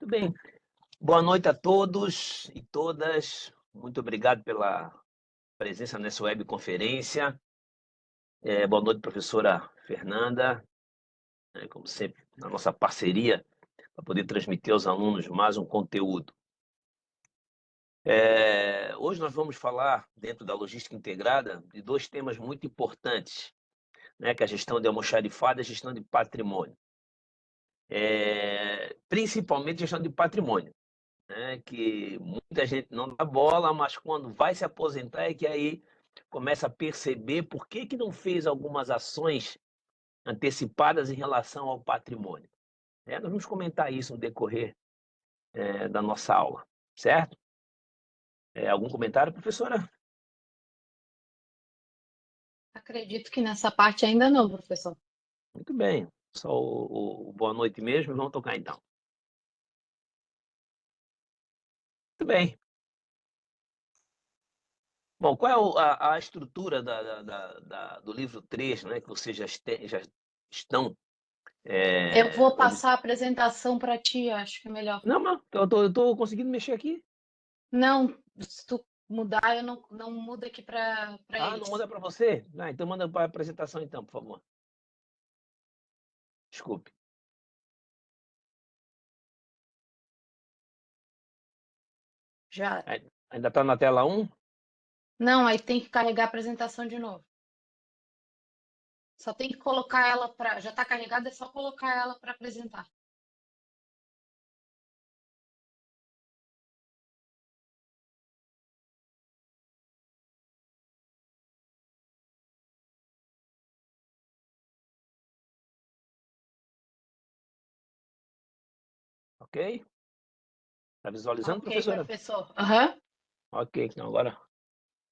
Muito bem. Boa noite a todos e todas. Muito obrigado pela presença nessa webconferência. Boa noite, professora Fernanda. Como sempre, na nossa parceria, para poder transmitir aos alunos mais um conteúdo. Hoje nós vamos falar, dentro da logística integrada, de dois temas muito importantes, que é a gestão de almoxarifado e a gestão de patrimônio. Principalmente a gestão de patrimônio. Que muita gente não dá bola, mas quando vai se aposentar é que aí começa a perceber por que não fez algumas ações antecipadas em relação ao patrimônio. Nós vamos comentar isso no decorrer da nossa aula, certo? Algum comentário, professora? Acredito que nessa parte ainda não, professor. Muito bem, só o boa noite mesmo e vamos tocar então. Muito bem. Bom, qual é a estrutura do livro 3, que vocês já estão... Eu vou passar a apresentação para ti, acho que é melhor. Não, mas eu tô conseguindo mexer aqui. Não, se tu mudar, eu não mudo aqui para Não eles. manda para você? Então manda para a apresentação então, por favor. Desculpe. Já. Ainda está na tela 1? Não, aí tem que carregar a apresentação de novo. Só tem que colocar ela para. Já está carregada, é só colocar ela para apresentar. Ok? Está visualizando, Ok, professora? professor. Aham. Ok, então agora...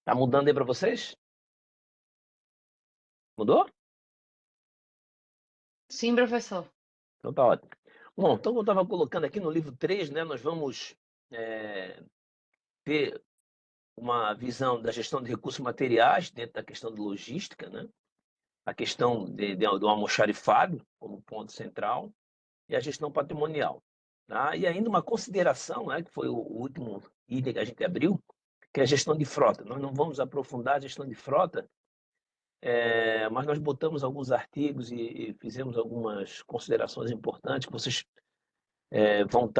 Está mudando aí para vocês? Mudou? Sim, professor. Então tá ótimo. Bom, então eu estava colocando aqui no livro 3, nós vamos ter uma visão da gestão de recursos materiais dentro da questão de logística, a questão do almoxarifado como ponto central e a gestão patrimonial. Tá? E ainda uma consideração, que foi o último item que a gente abriu, que é a gestão de frota. Nós não vamos aprofundar a gestão de frota, mas nós botamos alguns artigos e fizemos algumas considerações importantes que vocês vão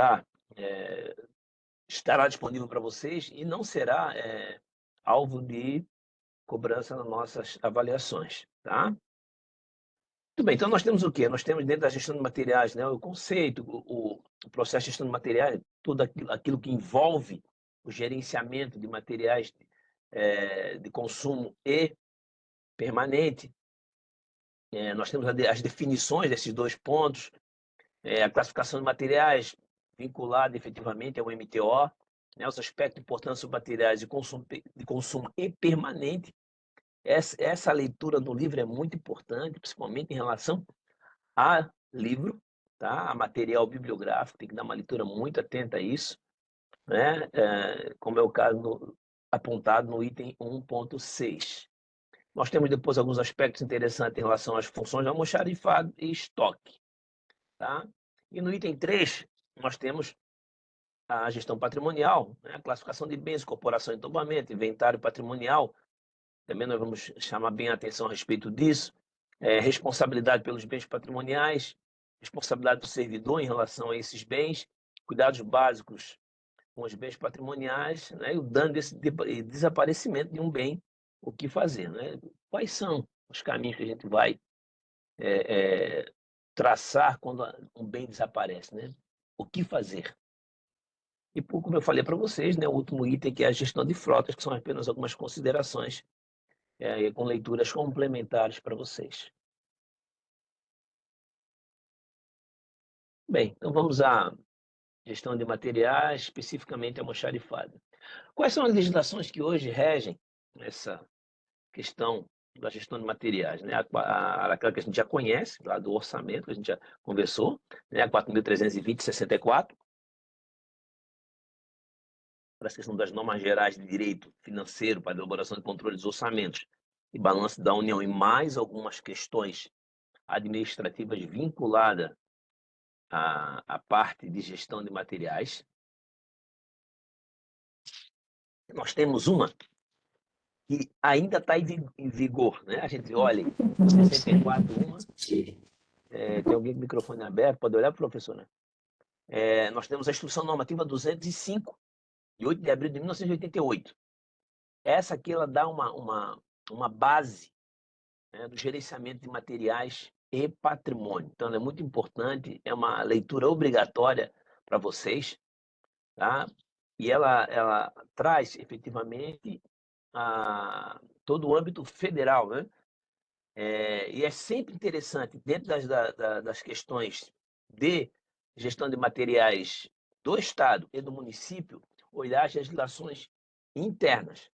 estará disponível para vocês e não será alvo de cobrança nas nossas avaliações, tá? Muito bem, então nós temos o quê? Nós temos dentro da gestão de materiais, o conceito, o processo de gestão de materiais, tudo aquilo que envolve o gerenciamento de materiais de consumo e permanente. Nós temos as definições desses dois pontos, a classificação de materiais vinculada efetivamente ao MTO, os aspectos de importância dos materiais de consumo e permanente. Essa leitura do livro é muito importante, principalmente em relação a livro, tá? A material bibliográfico, tem que dar uma leitura muito atenta a isso, como é o caso apontado no item 1.6. Nós temos depois alguns aspectos interessantes em relação às funções de almoxarifado e estoque. Tá? E no item 3, nós temos a gestão patrimonial, a classificação de bens, incorporação e tombamento, inventário patrimonial. Também nós vamos chamar bem a atenção a respeito disso. Responsabilidade pelos bens patrimoniais, responsabilidade do servidor em relação a esses bens, cuidados básicos com os bens patrimoniais, e o dano desse desaparecimento de um bem, o que fazer. Quais são os caminhos que a gente vai traçar quando um bem desaparece? O que fazer? E, como eu falei para vocês, o último item, que é a gestão de frotas, que são apenas algumas considerações com leituras complementares para vocês. Bem, então vamos à gestão de materiais, especificamente a almoxarifado. Quais são as legislações que hoje regem essa questão da gestão de materiais? Aquela que a gente já conhece, lá do orçamento, que a gente já conversou, a 4.320/64, para a questão das normas gerais de direito financeiro para a elaboração e controle dos orçamentos e balanço da União, e mais algumas questões administrativas vinculadas a parte de gestão de materiais. Nós temos uma que ainda está em vigor, né? A gente olha, 64, uma. Tem alguém com o microfone aberto? Pode olhar, professora? Nós temos a Instrução Normativa 205, de 8 de abril de 1988. Essa aqui ela dá uma base, né, do gerenciamento de materiais e patrimônio. Então, ela é muito importante, é uma leitura obrigatória para vocês, tá? E ela traz, efetivamente, todo o âmbito federal, né? E é sempre interessante, dentro das questões de gestão de materiais do Estado e do município, olhar as legislações internas.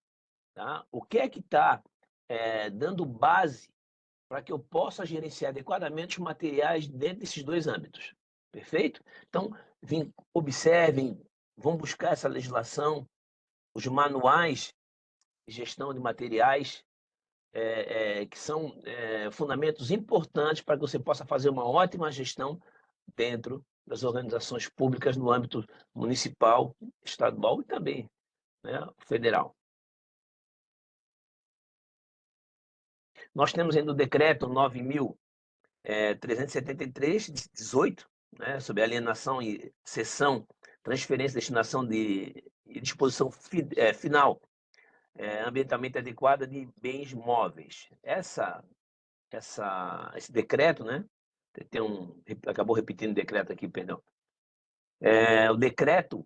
Tá? O que é que está dando base para que eu possa gerenciar adequadamente os materiais dentro desses dois âmbitos? Perfeito? Então, observem, vão buscar essa legislação, os manuais de gestão de materiais, que são fundamentos importantes para que você possa fazer uma ótima gestão dentro das organizações públicas no âmbito municipal, estadual e também, né, federal. Nós temos ainda o decreto 9.373, de 18, né, sobre alienação e cessão, transferência, destinação e disposição final ambientalmente adequada de bens móveis. Esse decreto, né? Acabou repetindo o decreto aqui, perdão. O decreto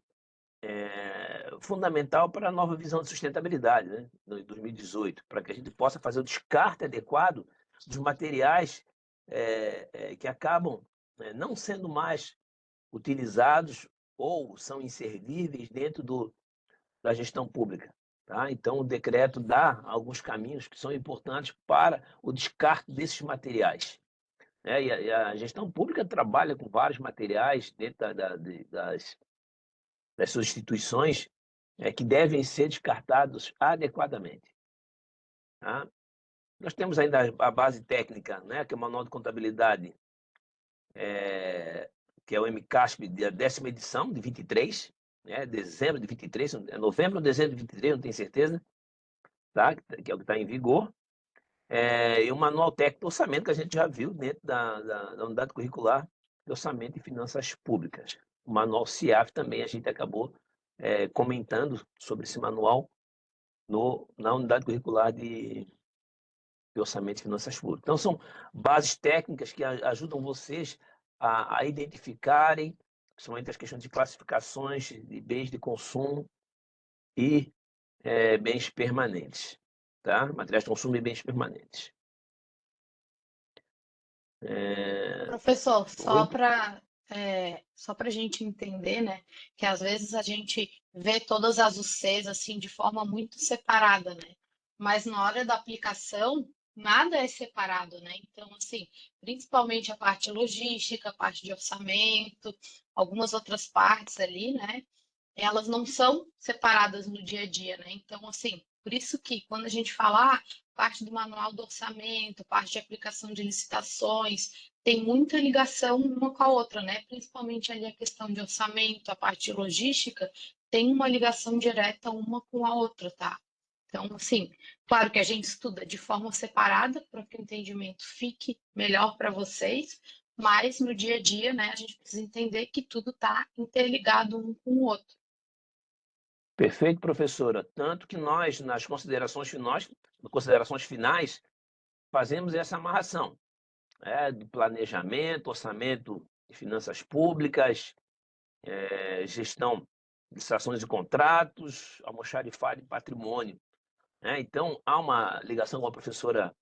é fundamental para a nova visão de sustentabilidade, né, de 2018, para que a gente possa fazer o descarte adequado dos materiais que acabam não sendo mais utilizados ou são inservíveis dentro da gestão pública. Tá? Então, o decreto dá alguns caminhos que são importantes para o descarte desses materiais. E a gestão pública trabalha com vários materiais dentro das suas instituições que devem ser descartados adequadamente. Tá? Nós temos ainda a base técnica, né, que é o Manual de Contabilidade, que é o MCASP, da 10ª edição, de 23, dezembro de 23, novembro ou dezembro de 23, não tenho certeza, tá? Que é o que está em vigor. E o Manual Técnico do Orçamento, que a gente já viu dentro da Unidade Curricular de Orçamento e Finanças Públicas. O Manual CIAF também, a gente acabou comentando sobre esse manual na Unidade Curricular de Orçamento e Finanças Públicas. Então, são bases técnicas que ajudam vocês a identificarem, principalmente as questões de classificações de bens de consumo e bens permanentes, tá? Materiais de consumo e bens permanentes. Professor, só para a gente entender, né, que às vezes a gente vê todas as UCs assim de forma muito separada, né? Mas na hora da aplicação, nada é separado, né? Então, assim, principalmente a parte logística, a parte de orçamento, algumas outras partes ali, né? Elas não são separadas no dia a dia, né? Então, assim, por isso que quando a gente fala parte do manual do orçamento, parte de aplicação de licitações, tem muita ligação uma com a outra, né? Principalmente ali a questão de orçamento, a parte de logística, tem uma ligação direta uma com a outra, tá? Então, assim, claro que a gente estuda de forma separada para que o entendimento fique melhor para vocês, mas no dia a dia, né, a gente precisa entender que tudo está interligado um com o outro. Perfeito, professora. Tanto que nós, nas considerações finais, fazemos essa amarração do planejamento, orçamento de finanças públicas, gestão de licitações e contratos, almoxarifado e patrimônio. Então, há uma ligação, como a professora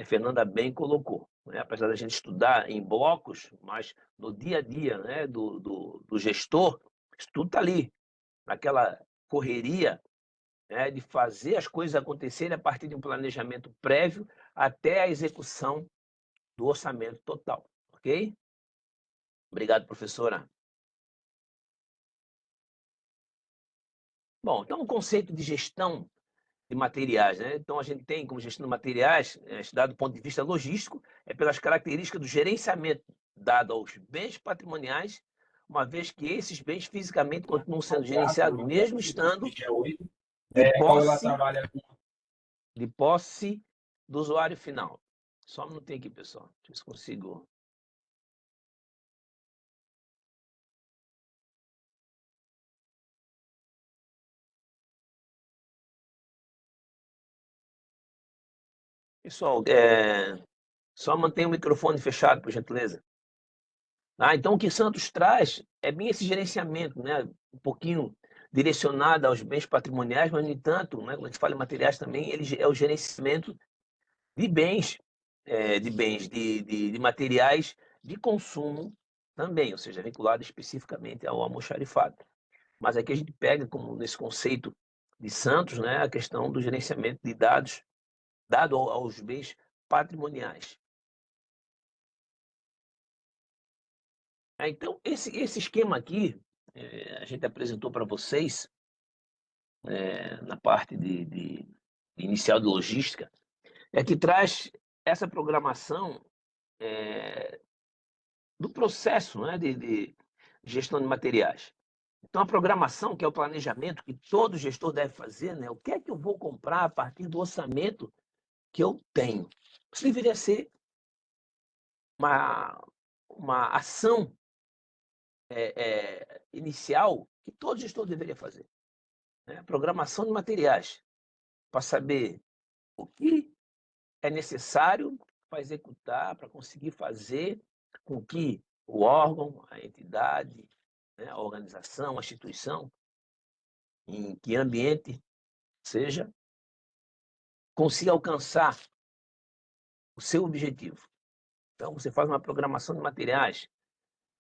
Fernanda bem colocou. Apesar da gente estudar em blocos, mas no dia a dia, né, do gestor, isso tudo está ali, naquela correria, de fazer as coisas acontecerem a partir de um planejamento prévio até a execução do orçamento total. Ok? Obrigado, professora. Bom, então o conceito de gestão de materiais, né? Então a gente tem como gestão de materiais, estudado do ponto de vista logístico, pelas características do gerenciamento dado aos bens patrimoniais, uma vez que esses bens fisicamente continuam sendo gerenciados, mesmo estando de posse do usuário final. Só um minutinho aqui, pessoal. Deixa eu ver se consigo. Pessoal, só mantenha o microfone fechado, por gentileza. Então, o que Santos traz é bem esse gerenciamento, né? Um pouquinho direcionado aos bens patrimoniais, mas, no entanto, né, quando a gente fala em materiais também, ele é o gerenciamento de bens, de materiais de consumo também, ou seja, vinculado especificamente ao almoxarifado. Mas aqui a gente pega, como nesse conceito de Santos, né, a questão do gerenciamento de dados dado aos bens patrimoniais. Então, esse esquema aqui, a gente apresentou para vocês na parte de inicial de logística, que traz essa programação do processo, né, de gestão de materiais. Então, a programação, que é o planejamento que todo gestor deve fazer, né, o que é que eu vou comprar a partir do orçamento que eu tenho? Isso deveria ser uma ação inicial que todo gestor deveria fazer. Né? Programação de materiais, para saber o que é necessário para executar, para conseguir fazer com que o órgão, a entidade, né, a organização, a instituição, em que ambiente seja, consiga alcançar o seu objetivo. Então, você faz uma programação de materiais,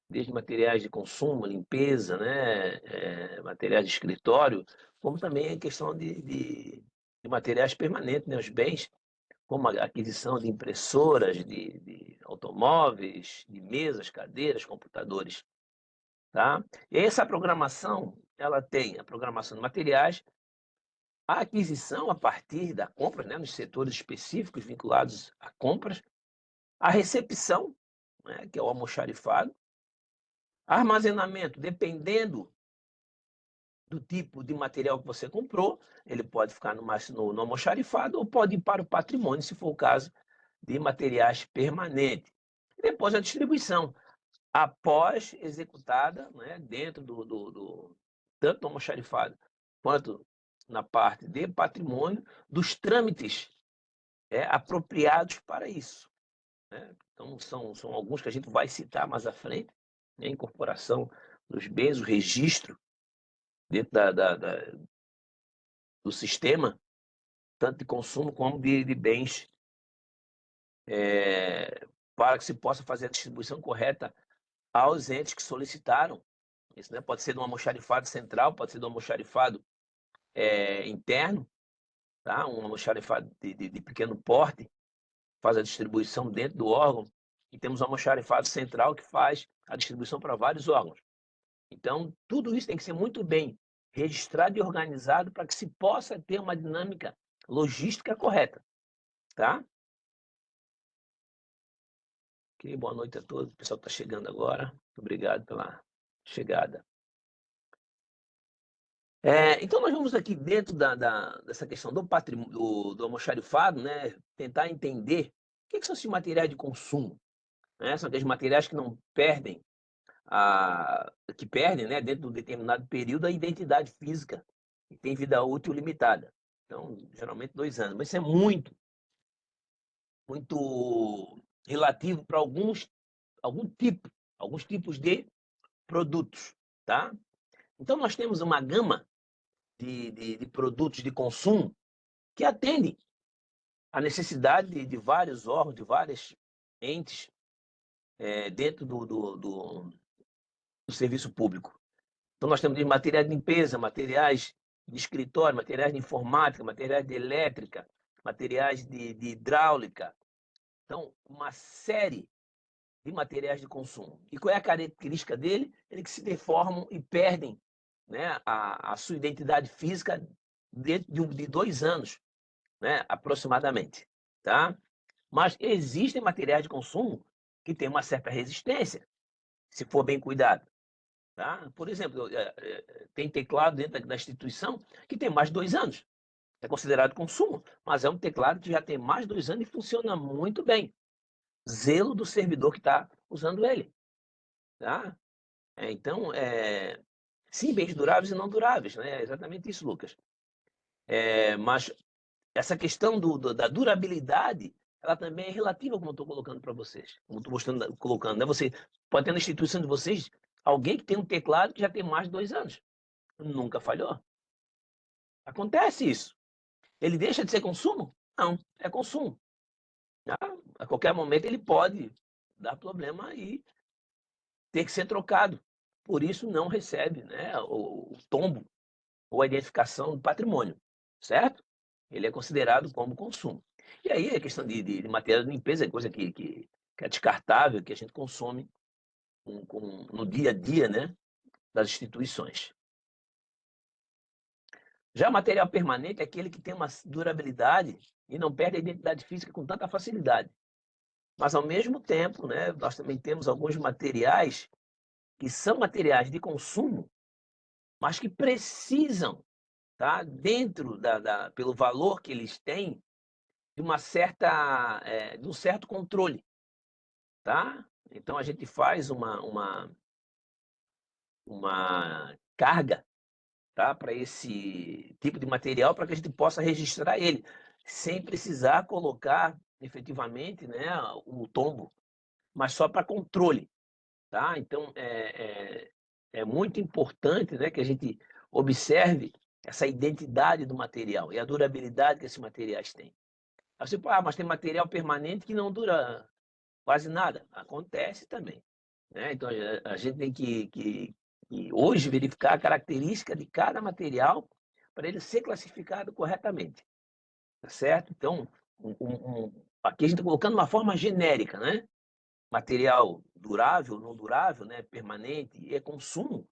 desde materiais de consumo, limpeza, né, materiais de escritório, como também a questão de materiais permanentes, né, os bens, como a aquisição de impressoras, de automóveis, de mesas, cadeiras, computadores. Tá? E essa programação, ela tem a programação de materiais, a aquisição a partir da compra, né, nos setores específicos vinculados a compras, a recepção, né, que é o almoxarifado, armazenamento, dependendo do tipo de material que você comprou, ele pode ficar no almoxarifado ou pode ir para o patrimônio, se for o caso de materiais permanentes. E depois a distribuição, após executada, né, dentro tanto do almoxarifado quanto na parte de patrimônio, dos trâmites apropriados para isso. Né? Então, são alguns que a gente vai citar mais à frente, né? A incorporação dos bens, o registro dentro do sistema, tanto de consumo como de bens, para que se possa fazer a distribuição correta aos entes que solicitaram. Isso, né? Pode ser de um almoxarifado central, pode ser de um almoxarifado interno, tá? Um almoxarifado de pequeno porte, faz a distribuição dentro do órgão, e temos um almoxarifado central que faz a distribuição para vários órgãos. Então, tudo isso tem que ser muito bem registrado e organizado para que se possa ter uma dinâmica logística correta. Tá? Ok, boa noite a todos. O pessoal que está chegando agora. Muito obrigado pela chegada. Então, nós vamos aqui dentro dessa questão do patrimônio, do almoxarifado, né, tentar entender o que são esses materiais de consumo. Né? São aqueles materiais que não perdem, que perdem, né, dentro de um determinado período, a identidade física e tem vida útil limitada. Então, geralmente 2 anos. Mas isso é muito relativo para alguns tipos de produtos. Tá? Então, nós temos uma gama de produtos de consumo que atendem à necessidade de vários órgãos, de vários entes dentro do serviço público. Então, nós temos materiais de limpeza, materiais de escritório, materiais de informática, materiais de elétrica, materiais de hidráulica. Então, uma série de materiais de consumo. E qual é a característica dele? Eles que se deformam e perdem, né, a sua identidade física dentro de 2 anos, né, aproximadamente. Tá? Mas existem materiais de consumo que tem uma certa resistência, se for bem cuidado. Tá? Por exemplo, tem teclado dentro da instituição que tem mais de 2 anos. É considerado consumo, mas é um teclado que já tem mais de 2 anos e funciona muito bem. Zelo do servidor que está usando ele. Tá? Então, sim, bens duráveis e não duráveis, né? É exatamente isso, Lucas. Mas essa questão da durabilidade, ela também é relativa, como eu estou colocando para vocês. Como estou mostrando, colocando, né? Você pode ter na instituição de vocês alguém que tem um teclado que já tem mais de 2 anos. Nunca falhou. Acontece isso. Ele deixa de ser consumo? Não, é consumo. Tá? A qualquer momento ele pode dar problema e ter que ser trocado. Por isso não recebe, né, o tombo ou a identificação do patrimônio, certo? Ele é considerado como consumo. E aí a questão de material de limpeza é coisa que é descartável, que a gente consome no dia a dia, né, das instituições. Já material permanente é aquele que tem uma durabilidade e não perde a identidade física com tanta facilidade. Mas, ao mesmo tempo, né, nós também temos alguns materiais que são materiais de consumo, mas que precisam, tá, dentro pelo valor que eles têm, de um certo controle. Tá? Então, a gente faz uma carga, tá, para esse tipo de material para que a gente possa registrar ele, sem precisar colocar efetivamente, né, o tombo, mas só para controle. Tá? Então, é muito importante, né, que a gente observe essa identidade do material e a durabilidade que esses materiais têm. Aí você fala, mas tem material permanente que não dura quase nada. Acontece também. Né? Então, a gente tem que hoje verificar a característica de cada material para ele ser classificado corretamente. Tá certo? Então, aqui a gente está colocando uma forma genérica, né? Material durável, não durável, né, permanente, e é consumo,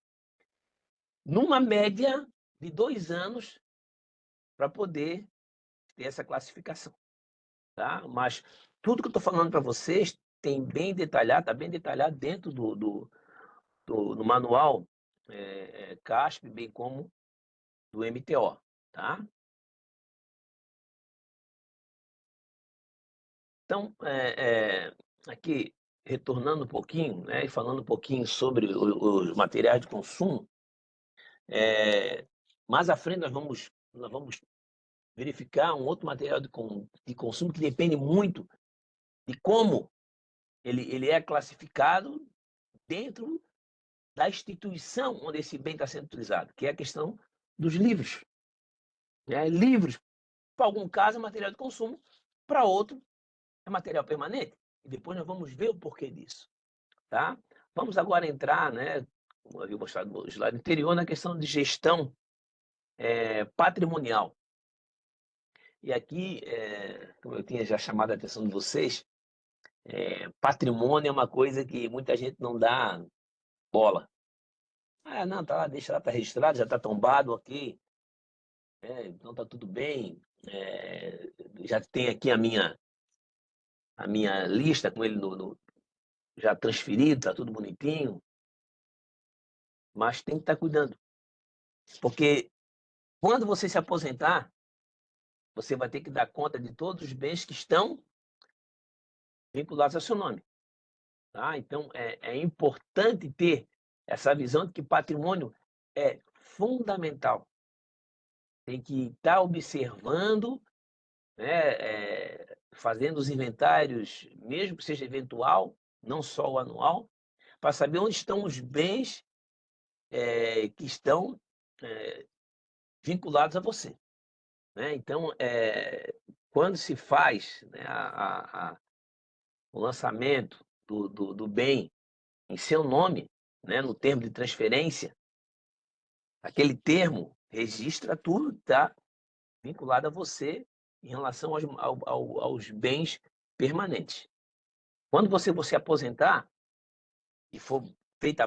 numa média de 2 anos para poder ter essa classificação. Tá? Mas tudo que eu estou falando para vocês tem bem detalhado, está bem detalhado dentro do manual CASP, bem como do MTO. Tá? Então, aqui, retornando um pouquinho, né, e falando um pouquinho sobre os materiais de consumo, mais à frente nós vamos verificar um outro material de consumo que depende muito de como ele é classificado dentro da instituição onde esse bem está sendo utilizado, que é a questão dos livros. Né? Livros, para algum caso, é material de consumo, para outro, é material permanente. E depois nós vamos ver o porquê disso. Tá? Vamos agora entrar, né, como eu havia mostrado no slide anterior, na questão de gestão patrimonial. E aqui, como eu tinha já chamado a atenção de vocês, patrimônio é uma coisa que muita gente não dá bola. Ah, não, tá lá, deixa lá, tá registrado, já tá tombado, ok. Então tá tudo bem. Já tem aqui a minha lista com ele já transferido, tá tudo bonitinho. Mas tem que estar cuidando. Porque quando você se aposentar, você vai ter que dar conta de todos os bens que estão vinculados ao seu nome. Tá? Então, é importante ter essa visão de que patrimônio é fundamental. Tem que estar observando, né, fazendo os inventários, mesmo que seja eventual, não só o anual, para saber onde estão os bens que estão vinculados a você. Né? Então, quando se faz, né, o lançamento do bem em seu nome, né, no termo de transferência, aquele termo registra tudo que está vinculado a você em relação aos bens permanentes. Quando você se aposentar e for feita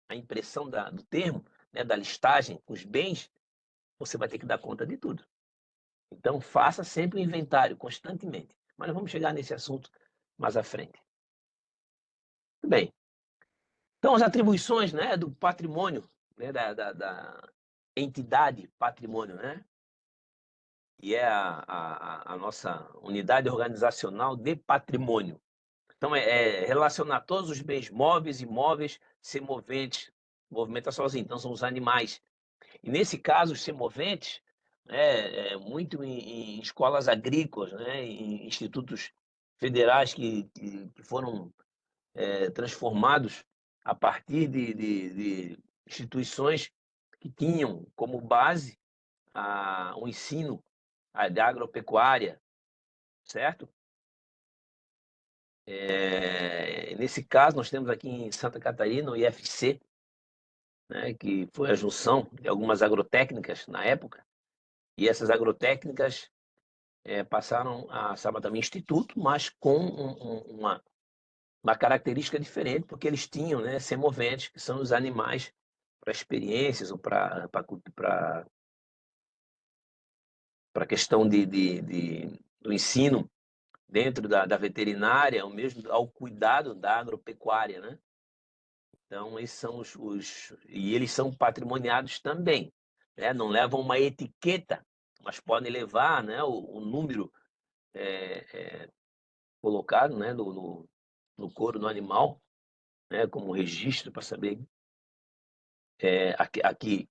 a impressão do termo, né, da listagem com os bens, você vai ter que dar conta de tudo. Então, faça sempre o inventário, constantemente. Mas vamos chegar nesse assunto mais à frente. Muito bem. Então, as atribuições, né, do patrimônio, né, da entidade patrimônio, né, que é a nossa unidade organizacional de patrimônio. Então, é relacionar todos os bens móveis, imóveis, semoventes, movimenta sozinho, então são os animais. E nesse caso, os semoventes, muito em escolas agrícolas, né, em institutos federais que foram transformados a partir de instituições que tinham como base o ensino de agropecuária, certo? Nesse caso, nós temos aqui em Santa Catarina o IFC, né, que foi a junção de algumas agrotécnicas na época, e essas agrotécnicas passaram a ser também instituto, mas com uma característica diferente, porque eles tinham, né, semoventes, que são os animais para experiências ou para a questão do ensino dentro da veterinária, ou mesmo ao cuidado da agropecuária, né? Então, esses são e eles são patrimoniados também, né? Não levam uma etiqueta, mas podem levar, né, o número colocado, né, no couro do animal, né, como registro para saber aqui,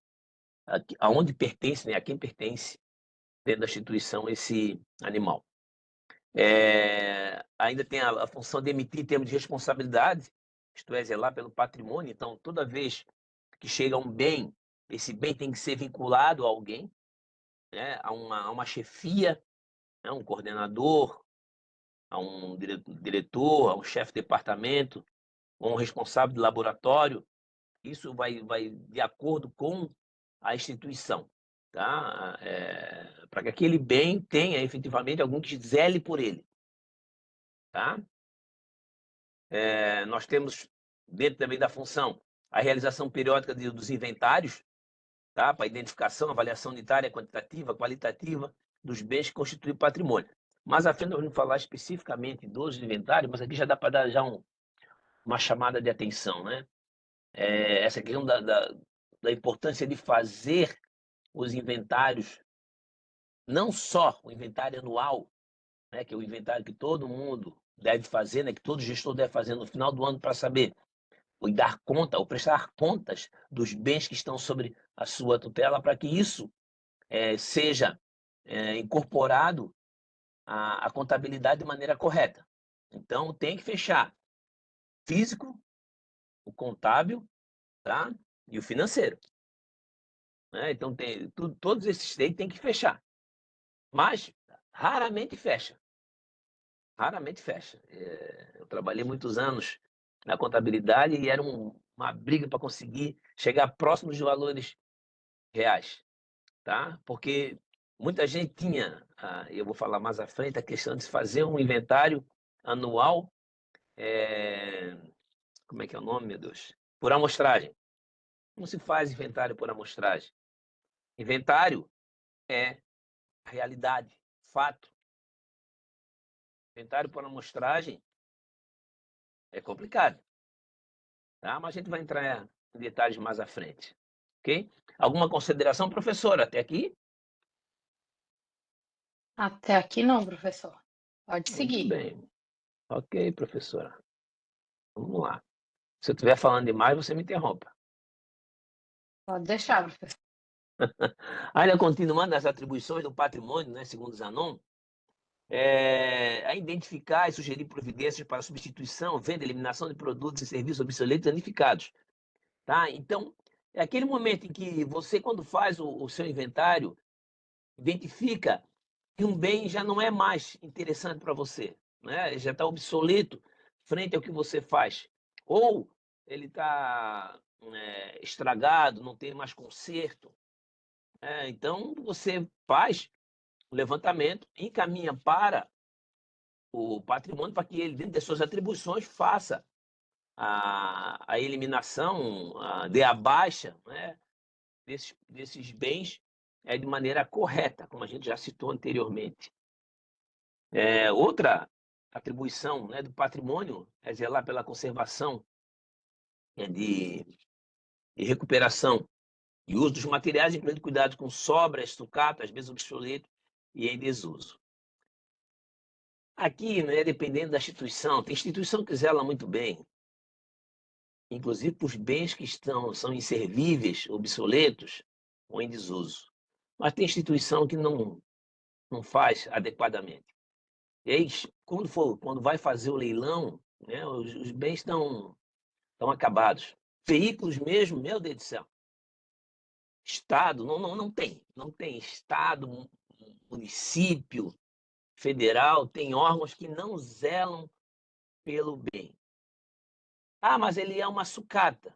aonde pertence, né, a quem pertence dentro da instituição esse animal. Ainda tem a função de emitir termo de responsabilidade, isto é, zelar pelo patrimônio. Então, toda vez que chega um bem, esse bem tem que ser vinculado a alguém, né, a uma chefia, né, um coordenador, a um diretor, a um chefe de departamento, ou um responsável de laboratório. Isso vai de acordo com a instituição, tá? Para que aquele bem tenha efetivamente alguém que zele por ele, tá? Nós temos, dentro também da função, a realização periódica dos inventários, tá? Para identificação, avaliação unitária, quantitativa, qualitativa dos bens que constituem patrimônio. Mais à frente nós vamos falar especificamente dos inventários, mas aqui já dá para dar já uma chamada de atenção, né? Essa questão da importância de fazer os inventários, não só o inventário anual, né, que é o inventário que todo mundo deve fazer, né, que todo gestor deve fazer no final do ano para saber ou dar conta, ou prestar contas dos bens que estão sobre a sua tutela, para que isso seja incorporado à contabilidade de maneira correta. Então, tem que fechar físico, o contábil, tá? E o financeiro. Né? Então, todos esses três tem que fechar. Mas, raramente fecha. Raramente fecha. Eu trabalhei muitos anos na contabilidade e era uma briga para conseguir chegar próximo dos valores reais, tá? Porque muita gente tinha, eu vou falar mais à frente, a questão de se fazer um inventário anual, como é que é o nome, meu Deus? Por amostragem. Como se faz inventário por amostragem? Inventário é realidade, fato. Inventário por amostragem é complicado, tá? Mas a gente vai entrar em detalhes mais à frente, ok? Alguma consideração, professora, até aqui? Até aqui não, professor. Pode Muito seguir. bem. Ok, professora. Vamos lá. Se eu estiver falando demais, você me interrompa. Pode deixar, professor. Ainda continuando as atribuições do patrimônio, né, segundo Zanon, a identificar e sugerir providências para substituição, venda, eliminação de produtos e serviços obsoletos e danificados. Tá? Então, é aquele momento em que você, quando faz o seu inventário, identifica que um bem já não é mais interessante para você, né? Já está obsoleto frente ao que você faz. Ou ele está estragado, não tem mais conserto. Então, você faz o levantamento, encaminha para o patrimônio para que ele, dentro das suas atribuições, faça a eliminação, dê a baixa, né, desses bens de maneira correta, como a gente já citou anteriormente. Outra atribuição, né, do patrimônio é zelar pela conservação, de e recuperação e uso dos materiais, incluindo cuidado com sobras, sucata, às vezes obsoleto e em desuso. Aqui, né, dependendo da instituição, tem instituição que zela muito bem, inclusive para os bens que são inservíveis, obsoletos ou em desuso. Mas tem instituição que não faz adequadamente. E aí, quando vai fazer o leilão, né, os bens estão acabados. Veículos mesmo, meu Deus do céu. Estado, não tem. Não tem Estado, município, federal, tem órgãos que não zelam pelo bem. Ah, mas ele é uma sucata.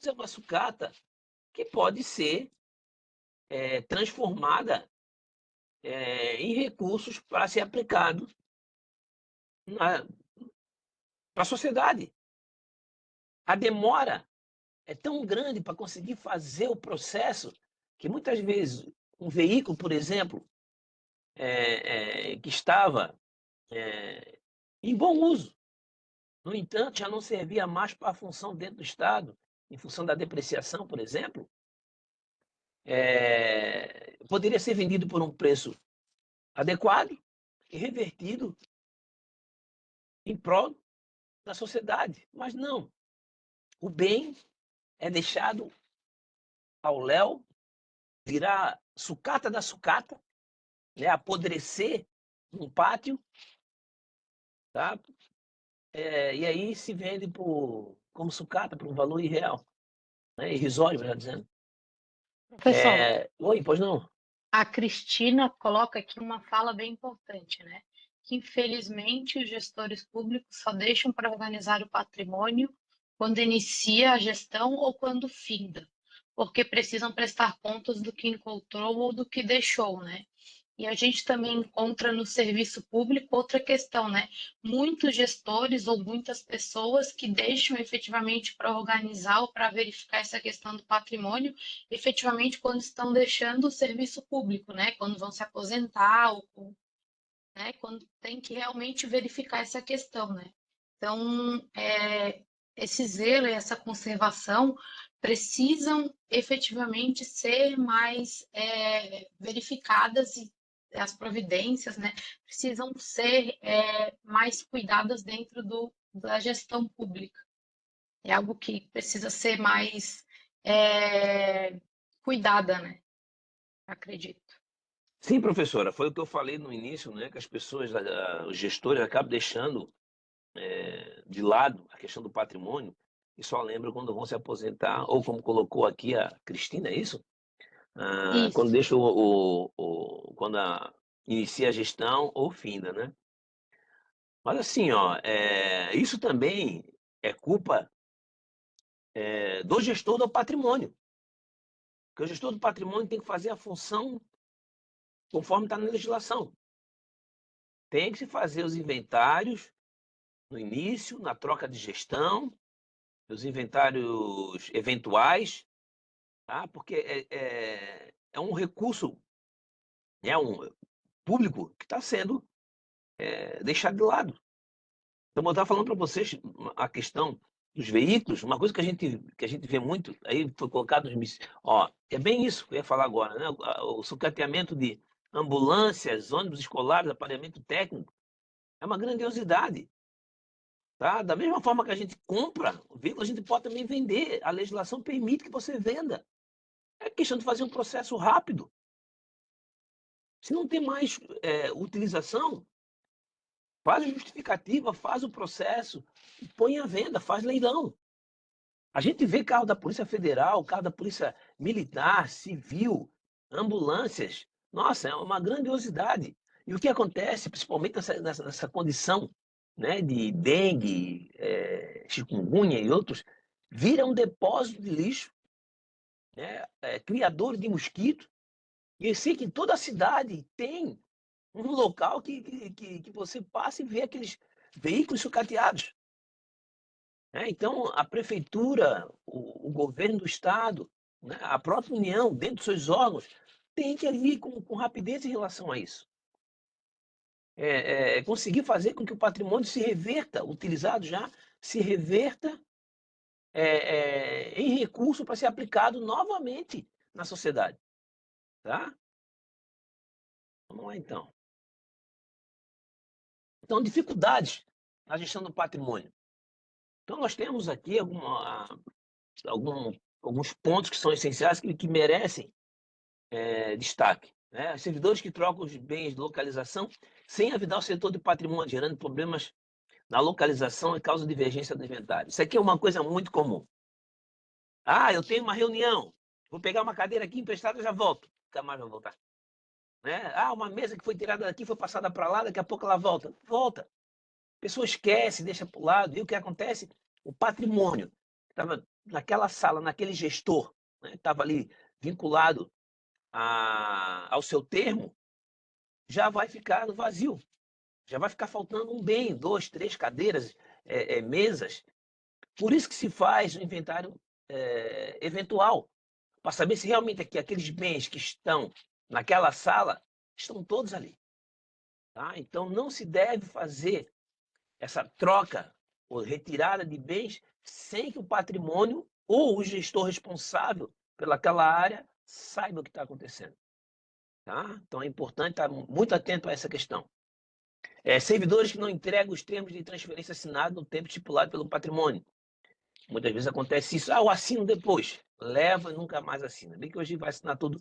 Isso é uma sucata que pode ser transformada em recursos para ser aplicado para a sociedade. A demora é tão grande para conseguir fazer o processo que muitas vezes um veículo, por exemplo, que estava em bom uso, no entanto, já não servia mais para a função dentro do Estado, em função da depreciação, por exemplo, poderia ser vendido por um preço adequado e revertido em prol da sociedade. Mas não, o bem é deixado ao léu, virar sucata da sucata, né, apodrecer num pátio, tá? E aí se vende como sucata por um valor irreal, né, irrisório, melhor dizendo. Professor, Oi, pois não? a Cristina coloca aqui uma fala bem importante, né? Que infelizmente os gestores públicos só deixam para organizar o patrimônio quando inicia a gestão ou quando finda, porque precisam prestar contas do que encontrou ou do que deixou, né? E a gente também encontra no serviço público outra questão, né? Muitos gestores ou muitas pessoas que deixam efetivamente para organizar ou para verificar essa questão do patrimônio, efetivamente quando estão deixando o serviço público, né? Quando vão se aposentar, ou, né? Quando tem que realmente verificar essa questão, né? Então, esse zelo e essa conservação precisam efetivamente ser mais verificadas e as providências, né, precisam ser mais cuidadas dentro da gestão pública. É algo que precisa ser mais cuidada, né? Acredito. Sim, professora, foi o que eu falei no início, né, que as pessoas, os gestores acabam deixando de lado a questão do patrimônio e só lembram quando vão se aposentar, ou como colocou aqui a Cristina, é isso? Quando Isso. deixa quando inicia a gestão ou finda, né? Mas assim, ó, isso também é culpa do gestor do patrimônio, porque o gestor do patrimônio tem que fazer a função conforme está na legislação. Tem que se fazer os inventários no início, na troca de gestão, os inventários eventuais, tá? Porque é um recurso, um público que está sendo deixado de lado. Então, eu estava falando para vocês a questão dos veículos, uma coisa que a gente vê muito, aí foi colocado ó, é bem isso que eu ia falar agora, né? O sucateamento de ambulâncias, ônibus escolares, aparelhamento técnico, é uma grandiosidade. Tá? Da mesma forma que a gente compra o veículo, a gente pode também vender. A legislação permite que você venda. É questão de fazer um processo rápido. Se não tem mais utilização, faz a justificativa, faz o processo, põe à venda, faz leilão. A gente vê carro da Polícia Federal, carro da Polícia Militar, Civil, ambulâncias. Nossa, é uma grandiosidade. E o que acontece, principalmente nessa condição, né, de dengue, chikungunya e outros, vira um depósito de lixo, né, criador de mosquito. E eu sei que em toda a cidade tem um local que você passa e vê aqueles veículos sucateados. Então, a prefeitura, o governo do estado, né, a própria União, dentro dos seus órgãos, tem que agir com rapidez em relação a isso. conseguir fazer com que o patrimônio se reverta, utilizado já, se reverta em recurso para ser aplicado novamente na sociedade. Tá? Vamos lá, então. Então, dificuldades na gestão do patrimônio. Então, nós temos aqui alguns pontos que são essenciais que merecem destaque. Né? Servidores que trocam os bens de localização sem avisar o setor de patrimônio, gerando problemas na localização e causa divergência do inventário. Isso aqui é uma coisa muito comum. Ah, eu tenho uma reunião, vou pegar uma cadeira aqui emprestada e já volto. Nunca mais vai voltar. Né? Ah, uma mesa que foi tirada daqui, foi passada para lá, daqui a pouco ela volta. Volta. A pessoa esquece, deixa para o lado. E o que acontece? O patrimônio estava naquela sala, naquele gestor, estava ali vinculado ao seu termo, já vai ficar no vazio. Já vai ficar faltando um bem, 2, 3 cadeiras, mesas. Por isso que se faz o inventário eventual, para saber se realmente aqueles bens que estão naquela sala estão todos ali. Tá? Então, não se deve fazer essa troca ou retirada de bens sem que o patrimônio ou o gestor responsável pelaquela área saiba o que está acontecendo. Tá? Então, é importante estar muito atento a essa questão. Servidores que não entregam os termos de transferência assinados no tempo estipulado pelo patrimônio. Muitas vezes acontece isso. Ah, eu assino depois. Leva e nunca mais assina. Bem que hoje vai assinar tudo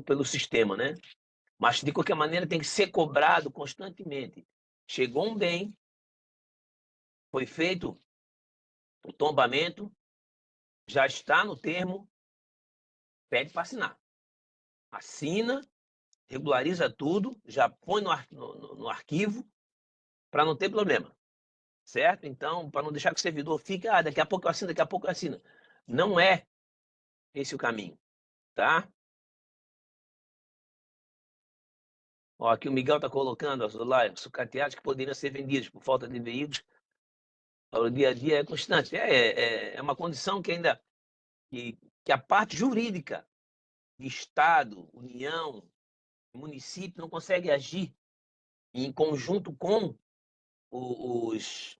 pelo sistema, né? Mas, de qualquer maneira, tem que ser cobrado constantemente. Chegou um bem, foi feito o tombamento, já está no termo, pede para assinar. Assina, regulariza tudo, já põe no arquivo, para não ter problema. Certo? Então, para não deixar que o servidor fique, daqui a pouco eu assino, daqui a pouco eu assino. Não é esse o caminho, tá? Ó, aqui o Miguel está colocando, lá, sucateados que poderiam ser vendidos por falta de veículos para o dia a dia é constante. É uma condição que ainda que a parte jurídica de Estado, União, município não consegue agir em conjunto com os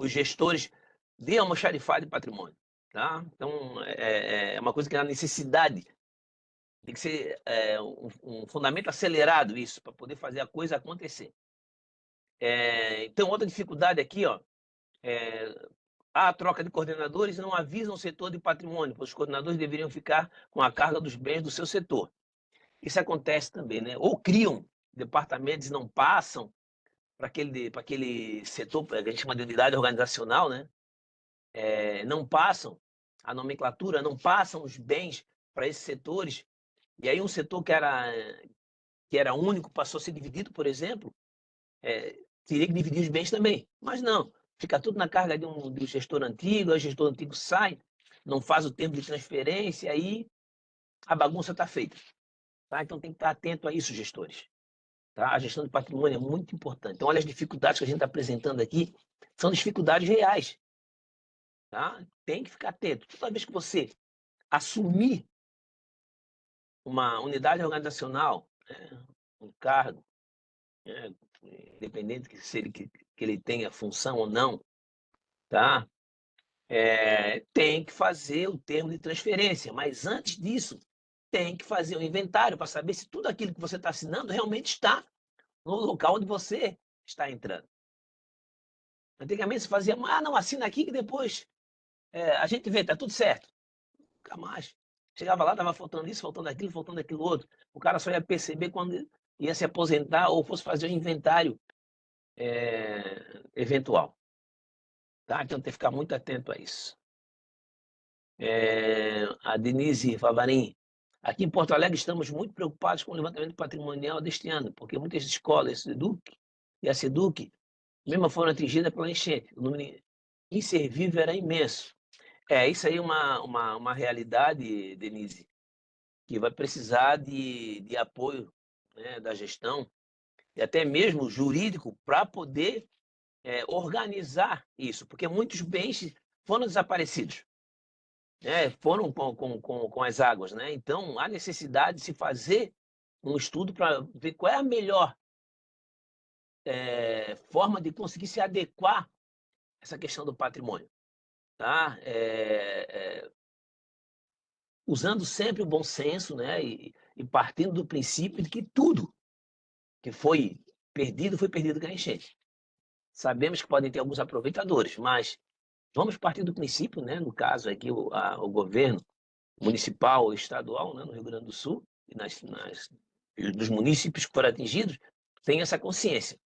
gestores de almoxarifado de patrimônio. Tá? Então, é uma coisa que é a necessidade. Tem que ser um fundamento acelerado isso, para poder fazer a coisa acontecer. Então, outra dificuldade aqui, ó, há a troca de coordenadores e não avisam o setor de patrimônio, pois os coordenadores deveriam ficar com a carga dos bens do seu setor. Isso acontece também, né? Ou criam departamentos e não passam para aquele setor, que a gente chama de unidade organizacional, né? Não passam a nomenclatura, não passam os bens para esses setores, e aí um setor que era único passou a ser dividido, por exemplo, teria que dividir os bens também. Mas não, fica tudo na carga de um gestor antigo, aí o gestor antigo sai, não faz o termo de transferência, aí a bagunça está feita. Tá? Então tem que estar atento a isso, gestores. Tá? A gestão de patrimônio é muito importante. Então, olha as dificuldades que a gente está apresentando aqui, são dificuldades reais. Tá? Tem que ficar atento. Toda vez que você assumir uma unidade organizacional, um cargo, independente que ele tenha função ou não, tá? Tem que fazer o termo de transferência, mas antes disso, tem que fazer um inventário para saber se tudo aquilo que você está assinando realmente está no local onde você está entrando. Antigamente se fazia, não, assina aqui que depois a gente vê, tá tudo certo. Nunca mais. Chegava lá, estava faltando isso, faltando aquilo outro. O cara só ia perceber quando ia se aposentar ou fosse fazer um inventário eventual. Tá? Então tem que ficar muito atento a isso. A Denise Favarin. Aqui em Porto Alegre estamos muito preocupados com o levantamento patrimonial deste ano, porque muitas escolas, a SEDUC e a SEDUC, mesmo foram atingidas pela enchente. O número inservível era imenso. Isso aí é uma realidade, Denise, que vai precisar de apoio, né, da gestão e até mesmo jurídico para poder organizar isso, porque muitos bens foram desaparecidos, né, foram com as águas. Né? Então, há necessidade de se fazer um estudo para ver qual é a melhor forma de conseguir se adequar a essa questão do patrimônio, tá? Usando sempre o bom senso, né? E partindo do princípio de que tudo que foi perdido com a enchente. Sabemos que podem ter alguns aproveitadores, mas vamos partir do princípio, né? No caso aqui, o governo municipal ou estadual, né? No Rio Grande do Sul, e dos municípios que foram atingidos, tem essa consciência.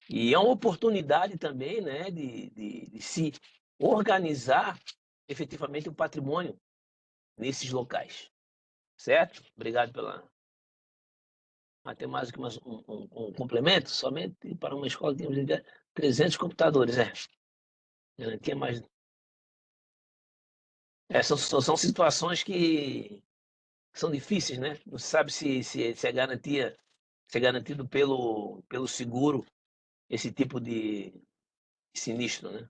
E é uma oportunidade também, né? De se organizar efetivamente o patrimônio nesses locais. Certo? Obrigado pela. Até mais que um complemento, somente para uma escola tínhamos 300 computadores, Tinha mais. São situações que são difíceis, né? Não se sabe se é garantido pelo seguro esse tipo de sinistro, né?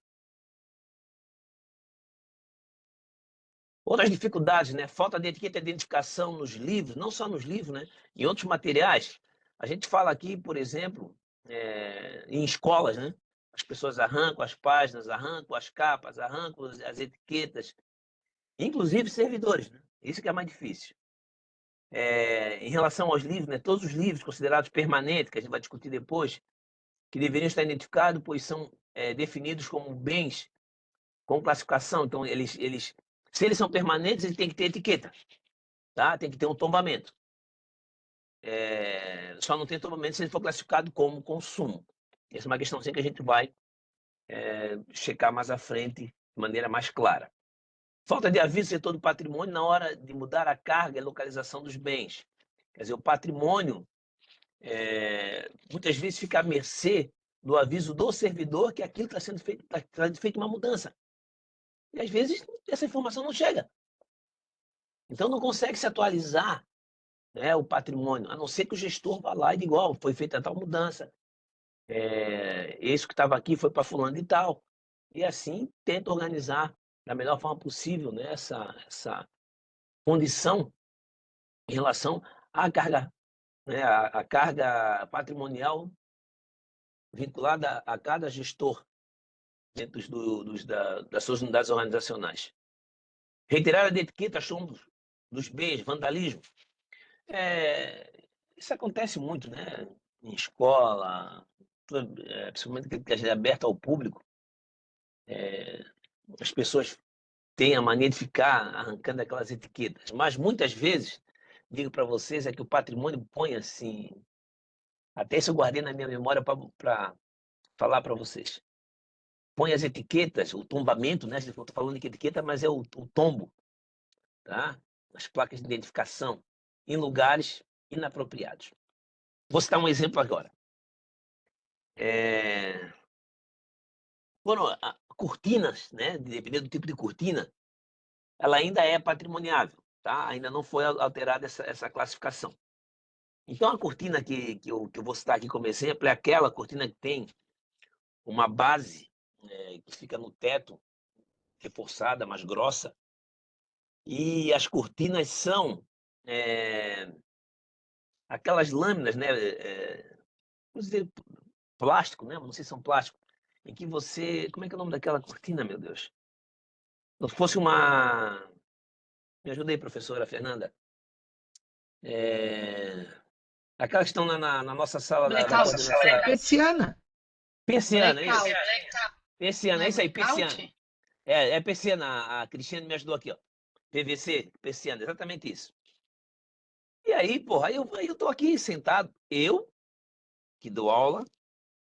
Outras dificuldades, né? Falta de etiqueta e identificação nos livros, não só nos livros, né? Em outros materiais. A gente fala aqui, por exemplo, em escolas, né? As pessoas arrancam as páginas, arrancam as capas, arrancam as etiquetas, inclusive servidores, né? Isso que é mais difícil. Em relação aos livros, né? Todos os livros considerados permanentes, que a gente vai discutir depois, que deveriam estar identificados, pois são definidos como bens com classificação. Então, se eles são permanentes, eles têm que ter etiqueta, tá? Tem que ter um tombamento. Só não tem tombamento se ele for classificado como consumo. Essa é uma questãozinha que a gente vai checar mais à frente de maneira mais clara. Falta de aviso do setor do patrimônio na hora de mudar a carga e localização dos bens. Quer dizer, o patrimônio muitas vezes fica à mercê do aviso do servidor que aquilo está sendo feito, está sendo feita uma mudança. E às vezes essa informação não chega. Então não consegue se atualizar, né, o patrimônio, a não ser que o gestor vá lá e diga, ó, foi feita tal mudança, esse que estava aqui foi para fulano e tal. E assim tenta organizar da melhor forma possível, né, essa condição em relação à carga, né, a carga patrimonial vinculada a cada gestor dentro das suas unidades organizacionais. Retirada de etiqueta, chumbos dos bens, vandalismo. Isso acontece muito, né? Em escola, principalmente que é aberta ao público. As pessoas têm a mania de ficar arrancando aquelas etiquetas, mas muitas vezes, digo para vocês, é que o patrimônio põe assim, até isso eu guardei na minha memória para falar para vocês. Põe as etiquetas, o tombamento, né? Eu estou falando de etiqueta, mas é o tombo, tá? As placas de identificação em lugares inapropriados. Vou citar um exemplo agora. Foram cortinas, né? Dependendo do tipo de cortina, ela ainda é patrimoniável, tá? Ainda não foi alterada essa classificação. Então, a cortina que eu vou citar aqui como exemplo é aquela cortina que tem uma base que fica no teto, reforçada, mais grossa, e as cortinas são aquelas lâminas, né? Vamos dizer, plástico, né? Não sei se são plástico, em que você. Como é que é o nome daquela cortina, meu Deus? Se fosse uma. Me ajuda aí, professora Fernanda. Aquelas que estão na nossa sala da Blackout. coordenação. Persiana. Persiana, é isso. Blackout. Persiana, Não é é isso aí, blackout? persiana. É persiana, a Cristiane me ajudou aqui, ó. PVC, persiana, exatamente isso. E aí, porra, aí eu tô aqui sentado, eu, que dou aula,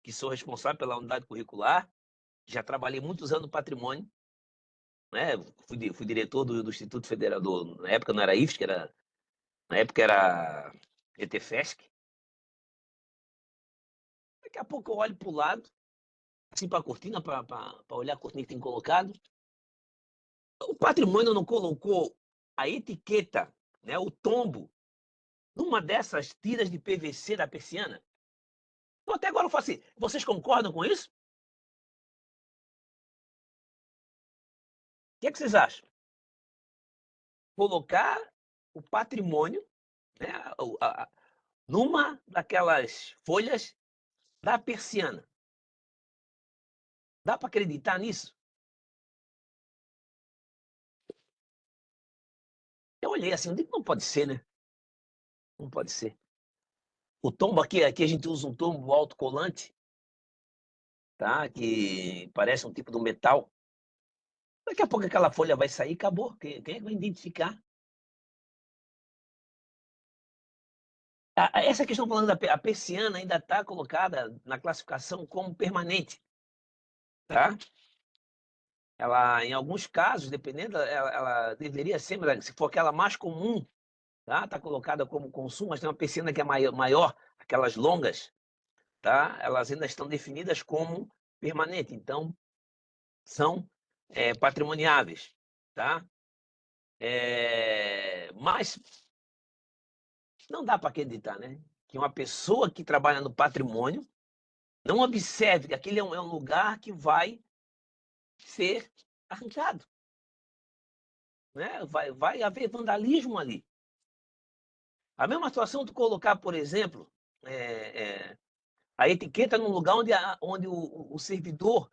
que sou responsável pela unidade curricular, já trabalhei muitos anos no patrimônio, né? Fui diretor do Instituto Federal, na época não era IFSC, na época era ETFESC. Daqui a pouco eu olho para o lado, assim para a cortina, para olhar a cortina que tem colocado. O patrimônio não colocou a etiqueta, né, o tombo, numa dessas tiras de PVC da persiana. Então, até agora eu falo assim, vocês concordam com isso? O que vocês acham? Colocar o patrimônio, né, numa daquelas folhas da persiana. Dá para acreditar nisso? Eu olhei assim, eu digo, não pode ser, né? Não pode ser. O tombo aqui a gente usa um tombo autocolante, tá? Que parece um tipo de metal. Daqui a pouco aquela folha vai sair e acabou. Quem é que vai identificar? Essa questão falando a persiana ainda está colocada na classificação como permanente, tá? Ela, em alguns casos, dependendo, ela deveria ser, se for aquela mais comum, tá? Tá colocada como consumo, mas tem uma persiana que é maior, aquelas longas, tá? Elas ainda estão definidas como permanente, então são patrimoniáveis, tá? Mas não dá para acreditar, né? Que uma pessoa que trabalha no patrimônio não observe que aquele é um lugar que vai ser arrancado, né? Vai haver vandalismo ali. A mesma situação de colocar, por exemplo, a etiqueta num lugar onde o servidor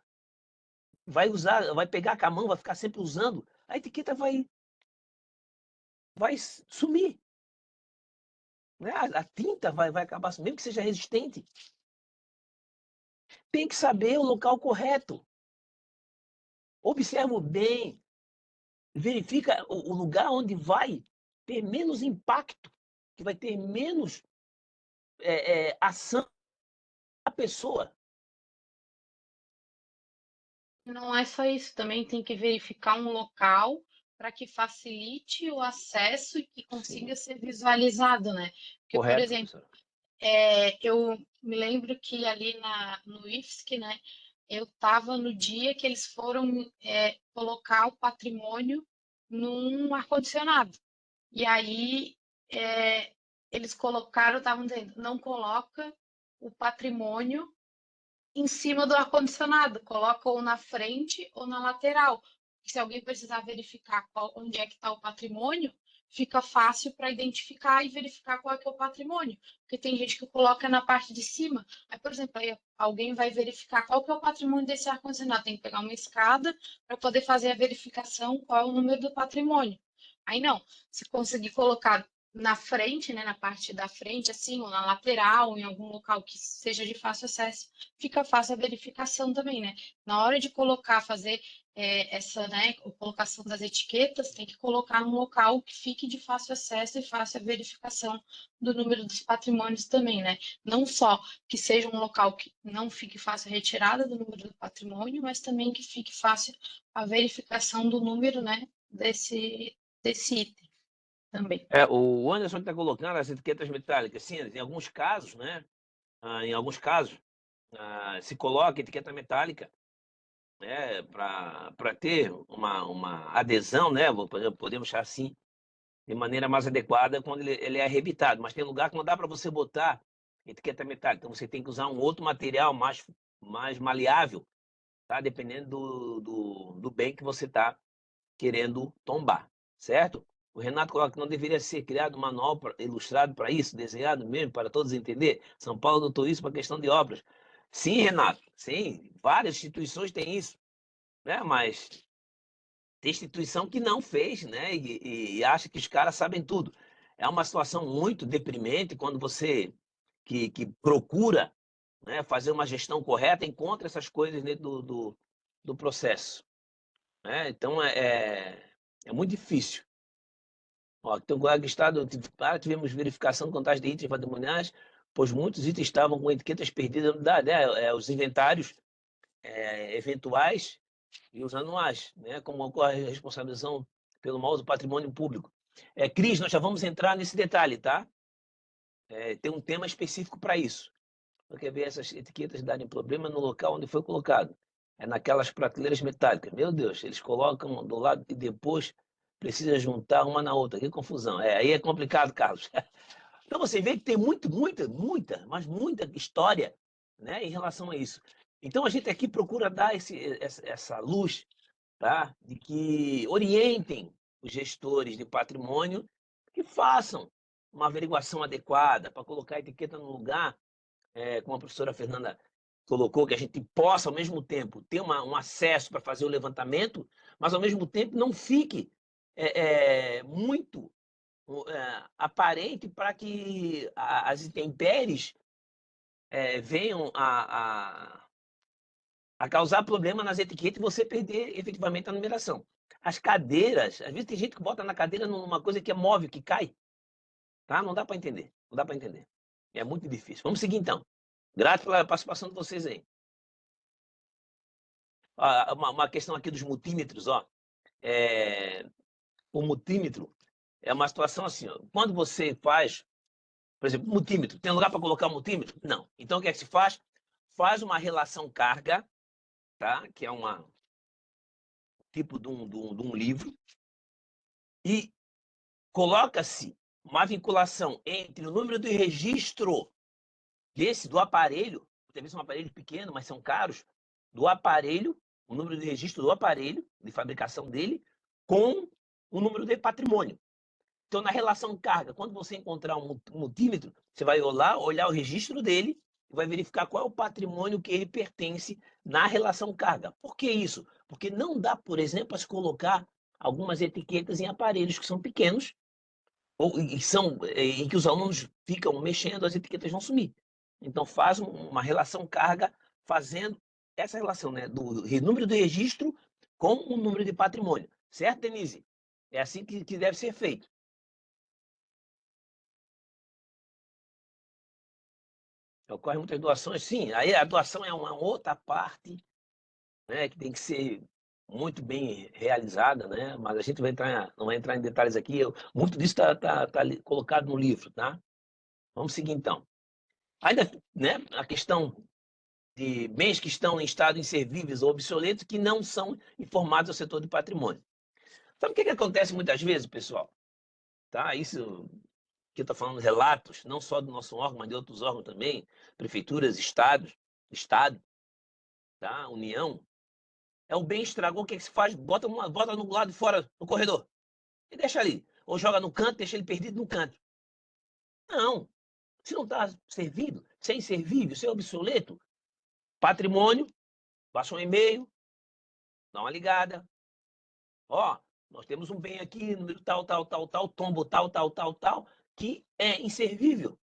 vai usar, vai pegar com a mão, vai ficar sempre usando, a etiqueta vai sumir, né? A tinta vai acabar, mesmo que seja resistente. Tem que saber o local correto. Observa bem, verifica o lugar onde vai ter menos impacto, que vai ter menos ação da pessoa. Não é só isso, também tem que verificar um local para que facilite o acesso e que consiga Sim, ser visualizado, né? Porque, por correto, exemplo, professor. eu me lembro que ali no IFSC, né, eu estava no dia que eles foram colocar o patrimônio num ar-condicionado. E aí eles colocaram, estavam dizendo, não coloca o patrimônio em cima do ar-condicionado, coloca ou na frente ou na lateral. Se alguém precisar verificar onde é que está o patrimônio, fica fácil para identificar e verificar qual é que é o patrimônio. Porque tem gente que coloca na parte de cima. Aí, por exemplo, aí alguém vai verificar qual que é o patrimônio desse ar-condicionado. Tem que pegar uma escada para poder fazer a verificação qual é o número do patrimônio. Aí não, se conseguir colocar na frente, né, na parte da frente, assim, ou na lateral, em algum local que seja de fácil acesso, fica fácil a verificação também, né? Na hora de colocar, fazer essa, né, colocação das etiquetas, tem que colocar num local que fique de fácil acesso e fácil a verificação do número dos patrimônios também, né? Não só que seja um local que não fique fácil a retirada do número do patrimônio, mas também que fique fácil a verificação do número, né, desse item também. O Anderson está colocando as etiquetas metálicas. Sim, em alguns casos, né? Em alguns casos, se coloca etiqueta metálica, né? Para ter uma adesão, né? Podemos achar assim, de maneira mais adequada quando ele é arrebitado. Mas tem lugar que não dá para você botar etiqueta metálica. Então você tem que usar um outro material mais maleável, tá? Dependendo do bem que você está querendo tombar, certo? O Renato coloca que não deveria ser criado um manual ilustrado para isso, desenhado mesmo, para todos entender. São Paulo adotou isso para questão de obras. Sim, Renato, sim, várias instituições têm isso, né? Mas tem instituição que não fez, né? E acha que os caras sabem tudo. É uma situação muito deprimente quando você que procura, né, fazer uma gestão correta, encontra essas coisas dentro do processo, né? Então é muito difícil. Ó, então, o Estado, tivemos verificação de contagem de itens patrimoniais, pois muitos itens estavam com etiquetas perdidas na unidade, né? Os inventários eventuais e os anuais, né? Como ocorre a responsabilização pelo mau uso do patrimônio público. Cris, nós já vamos entrar nesse detalhe, tá? Tem um tema específico para isso. Porque ver essas etiquetas darem problema no local onde foi colocado. É naquelas prateleiras metálicas. Meu Deus, eles colocam do lado e depois precisa juntar uma na outra. Que confusão. Aí é complicado, Carlos. Então você vê que tem mas muita história, né, em relação a isso. Então a gente aqui procura dar essa luz, tá, de que orientem os gestores de patrimônio que façam uma averiguação adequada para colocar a etiqueta no lugar como a professora Fernanda colocou, que a gente possa, ao mesmo tempo, ter um acesso para fazer o levantamento, mas, ao mesmo tempo, não fique muito aparente para que as intempéries venham a causar problema nas etiquetas e você perder efetivamente a numeração. As cadeiras, às vezes tem gente que bota na cadeira numa coisa que é móvel, que cai, tá? Não dá para entender, não dá para entender. É muito difícil. Vamos seguir então. Grato pela participação de vocês aí. Uma questão aqui dos multímetros, ó. O multímetro é uma situação assim, ó. Quando você faz, por exemplo, multímetro, tem lugar para colocar o multímetro? Não. Então o que é que se faz? Faz uma relação carga, tá? Que é uma tipo de um livro, e coloca-se uma vinculação entre o número de registro do aparelho, talvez um aparelho pequeno, mas são caros, do aparelho, o número de registro do aparelho, de fabricação dele, com o número de patrimônio. Então, na relação carga, quando você encontrar um multímetro, você vai olhar o registro dele e vai verificar qual é o patrimônio que ele pertence na relação carga. Por que isso? Porque não dá, por exemplo, a se colocar algumas etiquetas em aparelhos que são pequenos ou em que os alunos ficam mexendo, as etiquetas vão sumir. Então, faz uma relação carga fazendo essa relação, né, do número de registro com o número de patrimônio. Certo, Denise? É assim que deve ser feito. Ocorrem muitas doações, sim. Aí a doação é uma outra parte, né, que tem que ser muito bem realizada, né? Mas a gente não vai entrar em detalhes aqui. Muito disso está colocado no livro, tá? Vamos seguir então. Ainda, né, a questão de bens que estão em estado inservíveis ou obsoletos que não são informados ao setor de patrimônio. Sabe o que acontece muitas vezes, pessoal? Tá? Isso que eu estou falando, relatos, não só do nosso órgão, mas de outros órgãos também, prefeituras, estado, tá? União. O bem estragou, o que se faz? Bota no lado de fora, no corredor, e deixa ali. Ou joga no canto, deixa ele perdido no canto. Não. Se não está servido, se é inservível, se é obsoleto, patrimônio, passa um e-mail, dá uma ligada. Ó, nós temos um bem aqui, número tal, tombo tal, que é inservível.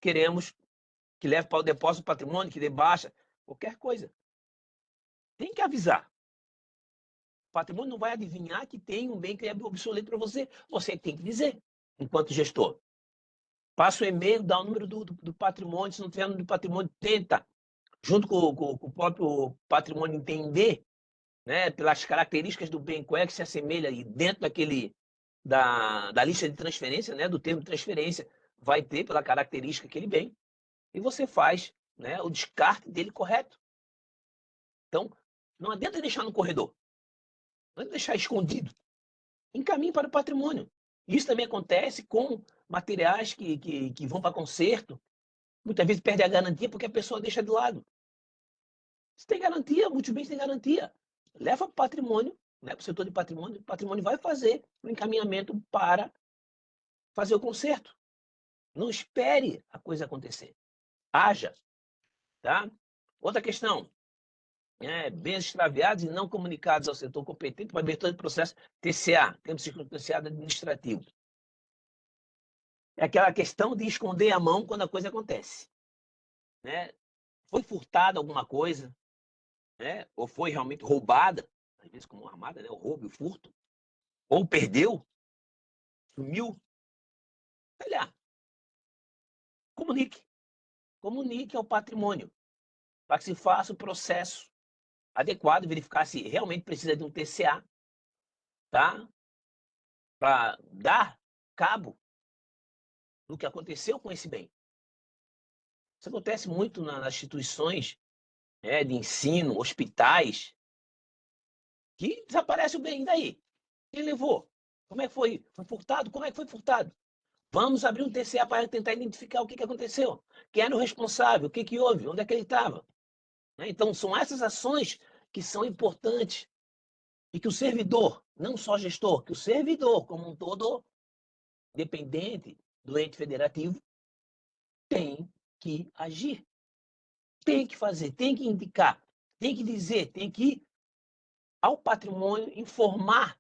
Queremos que leve para o depósito do patrimônio, que dê baixa, qualquer coisa. Tem que avisar. O patrimônio não vai adivinhar que tem um bem que é obsoleto para você. Você tem que dizer, enquanto gestor. Passa o e-mail, dá o número do patrimônio. Se não tiver o número do patrimônio, tenta, junto com o próprio patrimônio, entender, né, pelas características do bem, qual é que se assemelha e dentro da lista de transferência, né, do termo de transferência, vai ter pela característica aquele bem, e você faz, né, o descarte dele correto. Então, não adianta deixar no corredor, não adianta deixar escondido. Encaminhe para o patrimônio. Isso também acontece com materiais que vão para conserto. Muitas vezes perde a garantia porque a pessoa deixa de lado. Se tem garantia, muitos bens têm garantia. Leva para o patrimônio, né, para o setor de patrimônio, o patrimônio vai fazer o encaminhamento para fazer o conserto. Não espere a coisa acontecer. Haja. Tá? Outra questão. Bens extraviados e não comunicados ao setor competente para abertura de processo TCA, tempo circunstanciado administrativo. É aquela questão de esconder a mão quando a coisa acontece. Né? Foi furtada alguma coisa, né? Ou foi realmente roubada, às vezes como armada, né? O roubo e o furto, ou perdeu, sumiu. Olha, comunique ao patrimônio, para que se faça o processo adequado, verificar se realmente precisa de um TCA, tá? Para dar cabo do que aconteceu com esse bem. Isso acontece muito nas instituições, de ensino, hospitais, que desaparece o bem. Daí? Quem levou? Como é que foi? Foi furtado? Como é que foi furtado? Vamos abrir um TCA para tentar identificar o que aconteceu. Quem era o responsável? O que houve? Onde é que ele estava? Então, são essas ações que são importantes e que o servidor, não só gestor, que o servidor como um todo, dependente do ente federativo, tem que agir. Tem que fazer, tem que indicar, tem que dizer, tem que ir ao patrimônio informar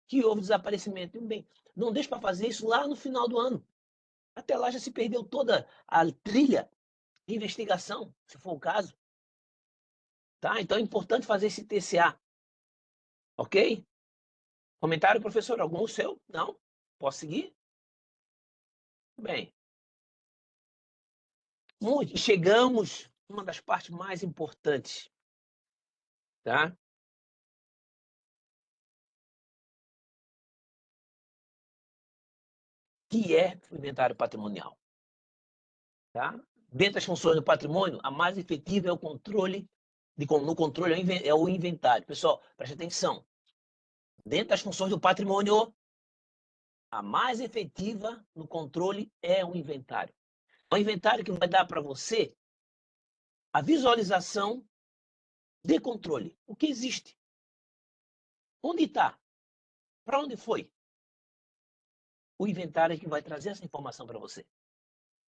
que houve desaparecimento de um bem. Não deixe para fazer isso lá no final do ano. Até lá já se perdeu toda a trilha de investigação, se for o caso. Tá? Então é importante fazer esse TCA. Ok? Comentário, professor? Algum seu? Não? Posso seguir? Bem. Chegamos a uma das partes mais importantes. Tá? Que é o inventário patrimonial. Tá? Dentro das funções do patrimônio, a mais efetiva é o controle, no controle é o inventário. Pessoal, preste atenção. Dentro das funções do patrimônio, a mais efetiva no controle é o inventário. É o inventário que vai dar para você a visualização de controle. O que existe? Onde está? Para onde foi? O inventário é que vai trazer essa informação para você.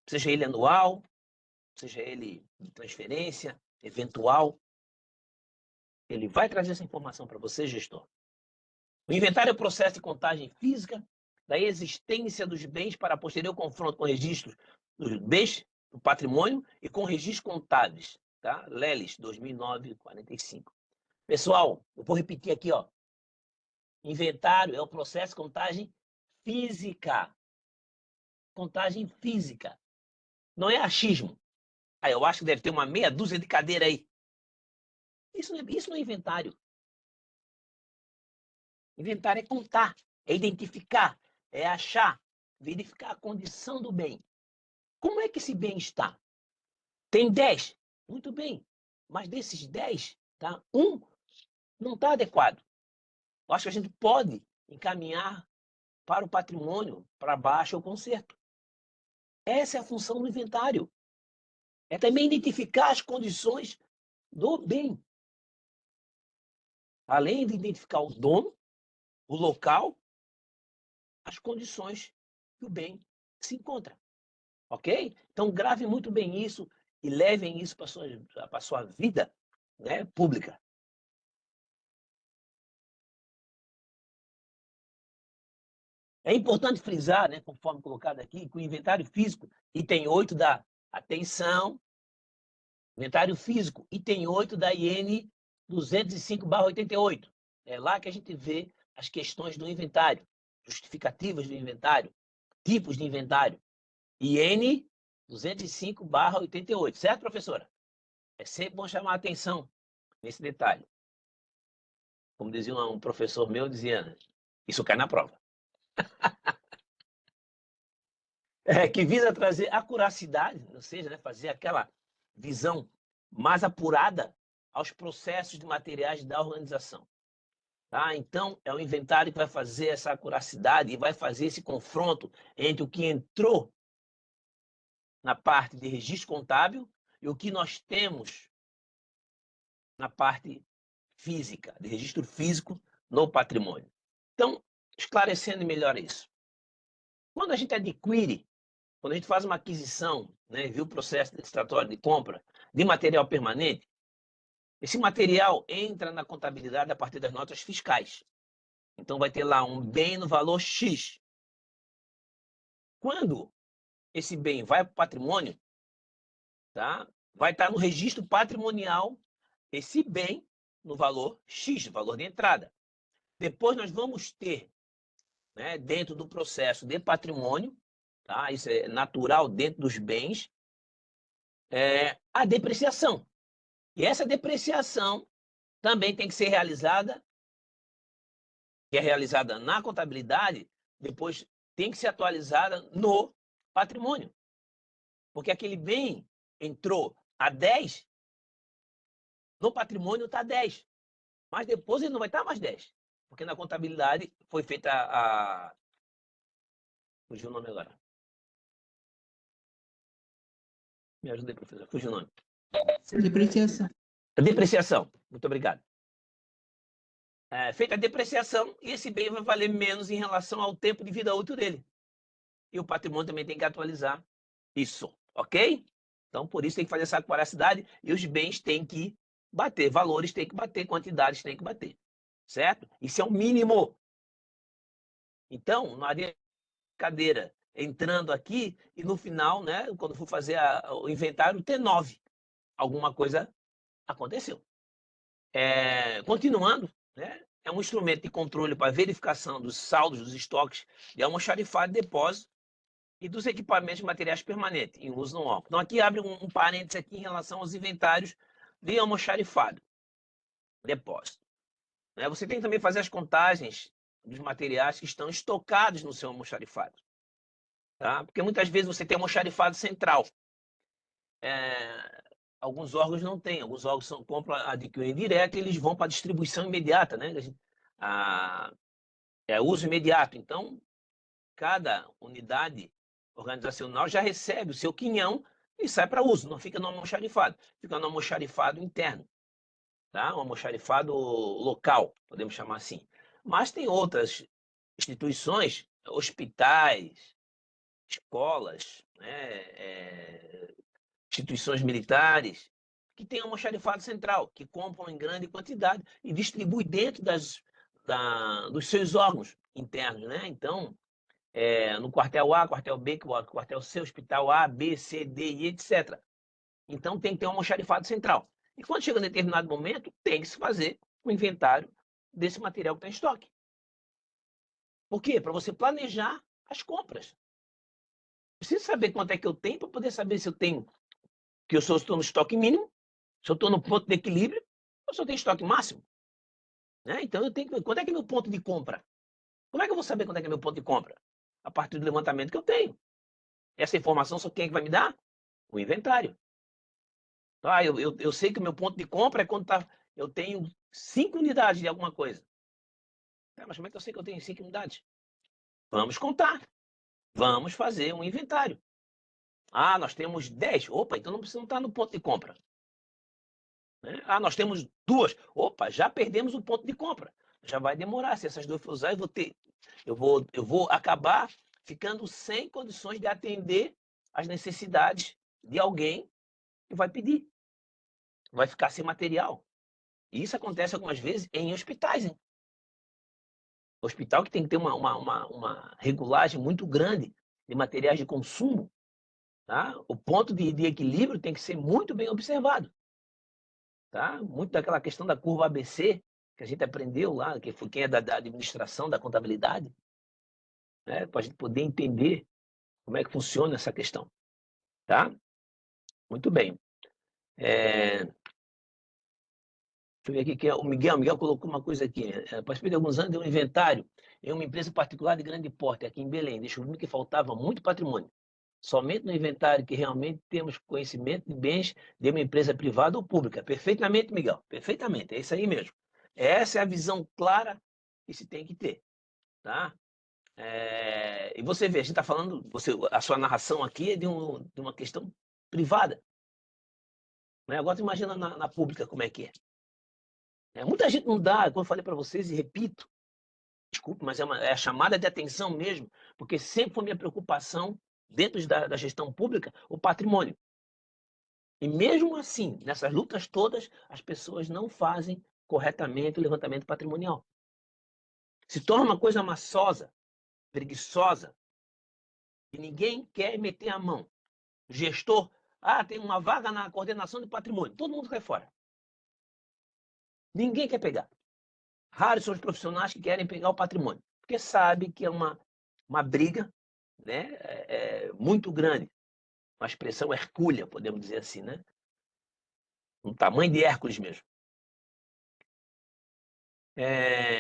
Seja ele anual, seja ele de transferência, eventual, ele vai trazer essa informação para você, gestor. O inventário é o processo de contagem física da existência dos bens para posterior confronto com registros dos bens do patrimônio e com registros contábeis, tá? Leles 2009/45. Pessoal, eu vou repetir aqui, ó. Inventário é o processo de contagem física. Contagem física. Não é achismo. Ah, eu acho que deve ter uma meia dúzia de cadeira aí. Isso não é inventário. Inventário é contar, é identificar, é achar, verificar a condição do bem. Como é que esse bem está? Tem 10. Muito bem. Mas desses 10, tá? Um não está adequado. Eu acho que a gente pode encaminhar para o patrimônio, para baixo ou conserto. Essa é a função do inventário. É também identificar as condições do bem. Além de identificar o dono, o local, as condições que o bem se encontra. Ok? Então, gravem muito bem isso e levem isso para a sua vida, né, pública. É importante frisar, né, conforme colocado aqui, que o inventário físico, item 8 da atenção, inventário físico, item 8 da IN 205/88. É lá que a gente vê as questões do inventário, justificativas do inventário, tipos de inventário. IN 205/88, certo, professora? É sempre bom chamar a atenção nesse detalhe. Como dizia um professor meu, dizia, isso cai na prova. Que visa trazer acuracidade, ou seja, né, fazer aquela visão mais apurada aos processos de materiais da organização. Tá? Então, é o inventário que vai fazer essa acuracidade e vai fazer esse confronto entre o que entrou na parte de registro contábil e o que nós temos na parte física, de registro físico no patrimônio. Então, esclarecendo melhor isso. Quando a gente adquire, quando a gente faz uma aquisição, né, viu o processo licitatório de compra de material permanente, esse material entra na contabilidade a partir das notas fiscais. Então, vai ter lá um bem no valor X. Quando esse bem vai para o patrimônio, tá? Vai estar no registro patrimonial esse bem no valor X, valor de entrada. Depois nós vamos ter, né, dentro do processo de patrimônio, tá? Isso é natural dentro dos bens, a depreciação. E essa depreciação também tem que ser realizada, que é realizada na contabilidade, depois tem que ser atualizada no patrimônio. Porque aquele bem entrou a 10, no patrimônio está 10. Mas depois ele não vai estar mais 10. Porque na contabilidade foi feita a... Fugiu o nome agora. Me ajuda aí, professor. Fugiu o nome. Depreciação. A depreciação. Muito obrigado. Feita a depreciação, e esse bem vai valer menos em relação ao tempo de vida útil dele. E o patrimônio também tem que atualizar isso, ok? Então, por isso tem que fazer essa voracidade e os bens têm que bater, valores têm que bater, quantidades têm que bater, certo? Isso é o mínimo. Então, não adianta cadeira entrando aqui e no final, né, quando for fazer o inventário, ter 9. Alguma coisa aconteceu. Continuando, né, é um instrumento de controle para verificação dos saldos dos estoques de almoxarifado, depósito e dos equipamentos de materiais permanentes em uso no álcool. Então, aqui abre um parênteses aqui em relação aos inventários de almoxarifado, depósito. Você tem que também fazer as contagens dos materiais que estão estocados no seu almoxarifado. Tá? Porque muitas vezes você tem almoxarifado central. Alguns órgãos não têm, alguns órgãos compram adquirem direto e eles vão para a distribuição imediata, né? Uso imediato. Então, cada unidade organizacional já recebe o seu quinhão e sai para uso, não fica no almoxarifado, fica no almoxarifado interno, tá? Um almoxarifado local, podemos chamar assim. Mas tem outras instituições, hospitais, escolas, né, instituições militares, que têm almoxarifado central, que compram em grande quantidade e distribuem dentro dos seus órgãos internos, né? Então, no quartel A, quartel B, quartel C, hospital A, B, C, D e etc. Então, tem que ter um almoxarifado central. E quando chega um determinado momento, tem que se fazer um inventário desse material que está em estoque. Por quê? Para você planejar as compras. Preciso saber quanto é que eu tenho para poder saber se eu tenho, que eu estou no estoque mínimo, se eu estou no ponto de equilíbrio, ou se eu tenho estoque máximo. Né? Então, eu tenho que ver quanto é que é meu ponto de compra. Como é que eu vou saber quanto é que é meu ponto de compra? A partir do levantamento que eu tenho. Essa informação só quem é que vai me dar? O inventário. Eu sei que o meu ponto de compra é quando eu tenho 5 unidades de alguma coisa. Mas como é que eu sei que eu tenho 5 unidades? Vamos contar. Vamos fazer um inventário. Nós temos 10. Opa, então não precisa estar no ponto de compra. Né? Nós temos 2. Opa, já perdemos o ponto de compra. Já vai demorar. Se essas 2 for usar, eu vou acabar ficando sem condições de atender as necessidades de alguém que vai pedir. Vai ficar sem material. E isso acontece algumas vezes em hospitais. Hein? Hospital que tem que ter uma regulagem muito grande de materiais de consumo. Tá? O ponto de equilíbrio tem que ser muito bem observado. Tá? Muito daquela questão da curva ABC, que a gente aprendeu lá, que foi quem é da administração, da contabilidade, né? Para a gente poder entender como é que funciona essa questão. Tá? Muito bem. Deixa eu ver aqui que é o Miguel. O Miguel colocou uma coisa aqui. Participei de alguns anos de um inventário em uma empresa particular de grande porte, aqui em Belém. Descobri que faltava muito patrimônio. Somente no inventário que realmente temos conhecimento de bens de uma empresa privada ou pública. Perfeitamente, Miguel. Perfeitamente. É isso aí mesmo. Essa é a visão clara que se tem que ter. Tá? E você vê, a gente está falando, a sua narração aqui é de uma questão privada. Né? Agora, você imagina na pública como é que é. Muita gente não dá, como eu falei para vocês e repito, desculpe, mas é a chamada de atenção mesmo, porque sempre foi minha preocupação, dentro da gestão pública, o patrimônio. E mesmo assim, nessas lutas todas, as pessoas não fazem corretamente o levantamento patrimonial. Se torna uma coisa maçosa, preguiçosa, e ninguém quer meter a mão. O gestor, tem uma vaga na coordenação de patrimônio, todo mundo cai fora. Ninguém quer pegar. Raros são os profissionais que querem pegar o patrimônio, porque sabe que é uma briga, né, muito grande. Uma expressão hercúlea, podemos dizer assim, né? Um tamanho de Hércules mesmo.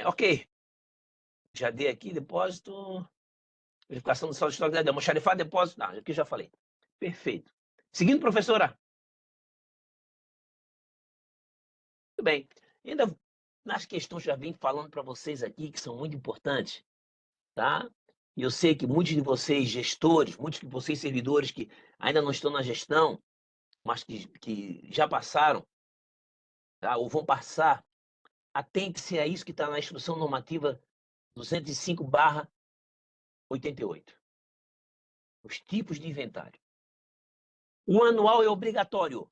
Ok. Já dei aqui, depósito, verificação do saldo de estoque, almoxarifado, depósito, aqui já falei. Perfeito. Seguindo, professora. Muito bem. Ainda nas questões que já vim falando para vocês aqui, que são muito importantes, tá? E eu sei que muitos de vocês, gestores, muitos de vocês, servidores, que ainda não estão na gestão, mas que já passaram, tá? Ou vão passar, atente-se a isso que está na Instrução Normativa 205/88. Os tipos de inventário. O anual é obrigatório.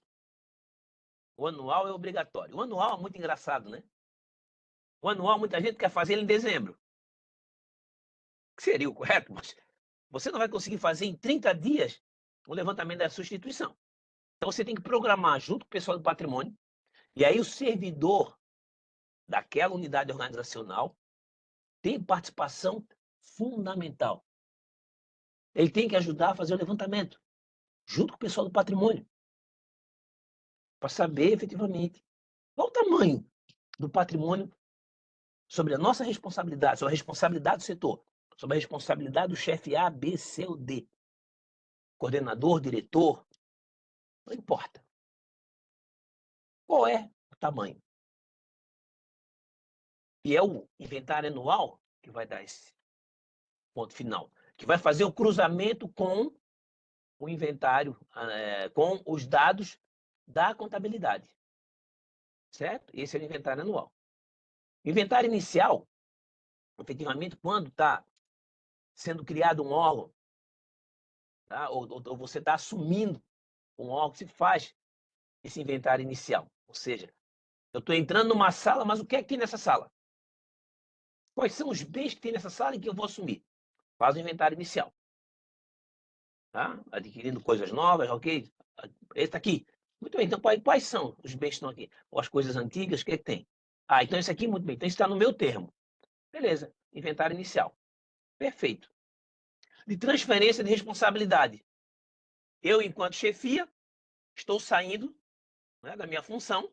O anual é obrigatório. O anual é muito engraçado, né? O anual, muita gente quer fazer ele em dezembro. Que seria o correto, mas você não vai conseguir fazer em 30 dias o levantamento da substituição. Então, você tem que programar junto com o pessoal do patrimônio, e aí o servidor daquela unidade organizacional tem participação fundamental. Ele tem que ajudar a fazer o levantamento, junto com o pessoal do patrimônio, para saber efetivamente qual o tamanho do patrimônio sobre a nossa responsabilidade, sobre a responsabilidade do setor, sobre a responsabilidade do chefe A, B, C ou D. Coordenador, diretor, não importa. Qual é o tamanho? E é o inventário anual que vai dar esse ponto final, que vai fazer o cruzamento com o inventário, com os dados da contabilidade. Certo? Esse é o inventário anual. Inventário inicial, efetivamente, quando está sendo criado um órgão, tá? ou você está assumindo um órgão, se faz esse inventário inicial. Ou seja, eu estou entrando numa sala, mas o que é que tem nessa sala? Quais são os bens que tem nessa sala e que eu vou assumir? Faz o inventário inicial. Tá? Adquirindo coisas novas, ok? Esse está aqui. Muito bem, então quais são os bens que estão aqui? Ou as coisas antigas, o que é que tem? Ah, então isso aqui, muito bem, então isso está no meu termo. Beleza, inventário inicial. Perfeito. De transferência de responsabilidade. Eu, enquanto chefia, estou saindo, né, da minha função,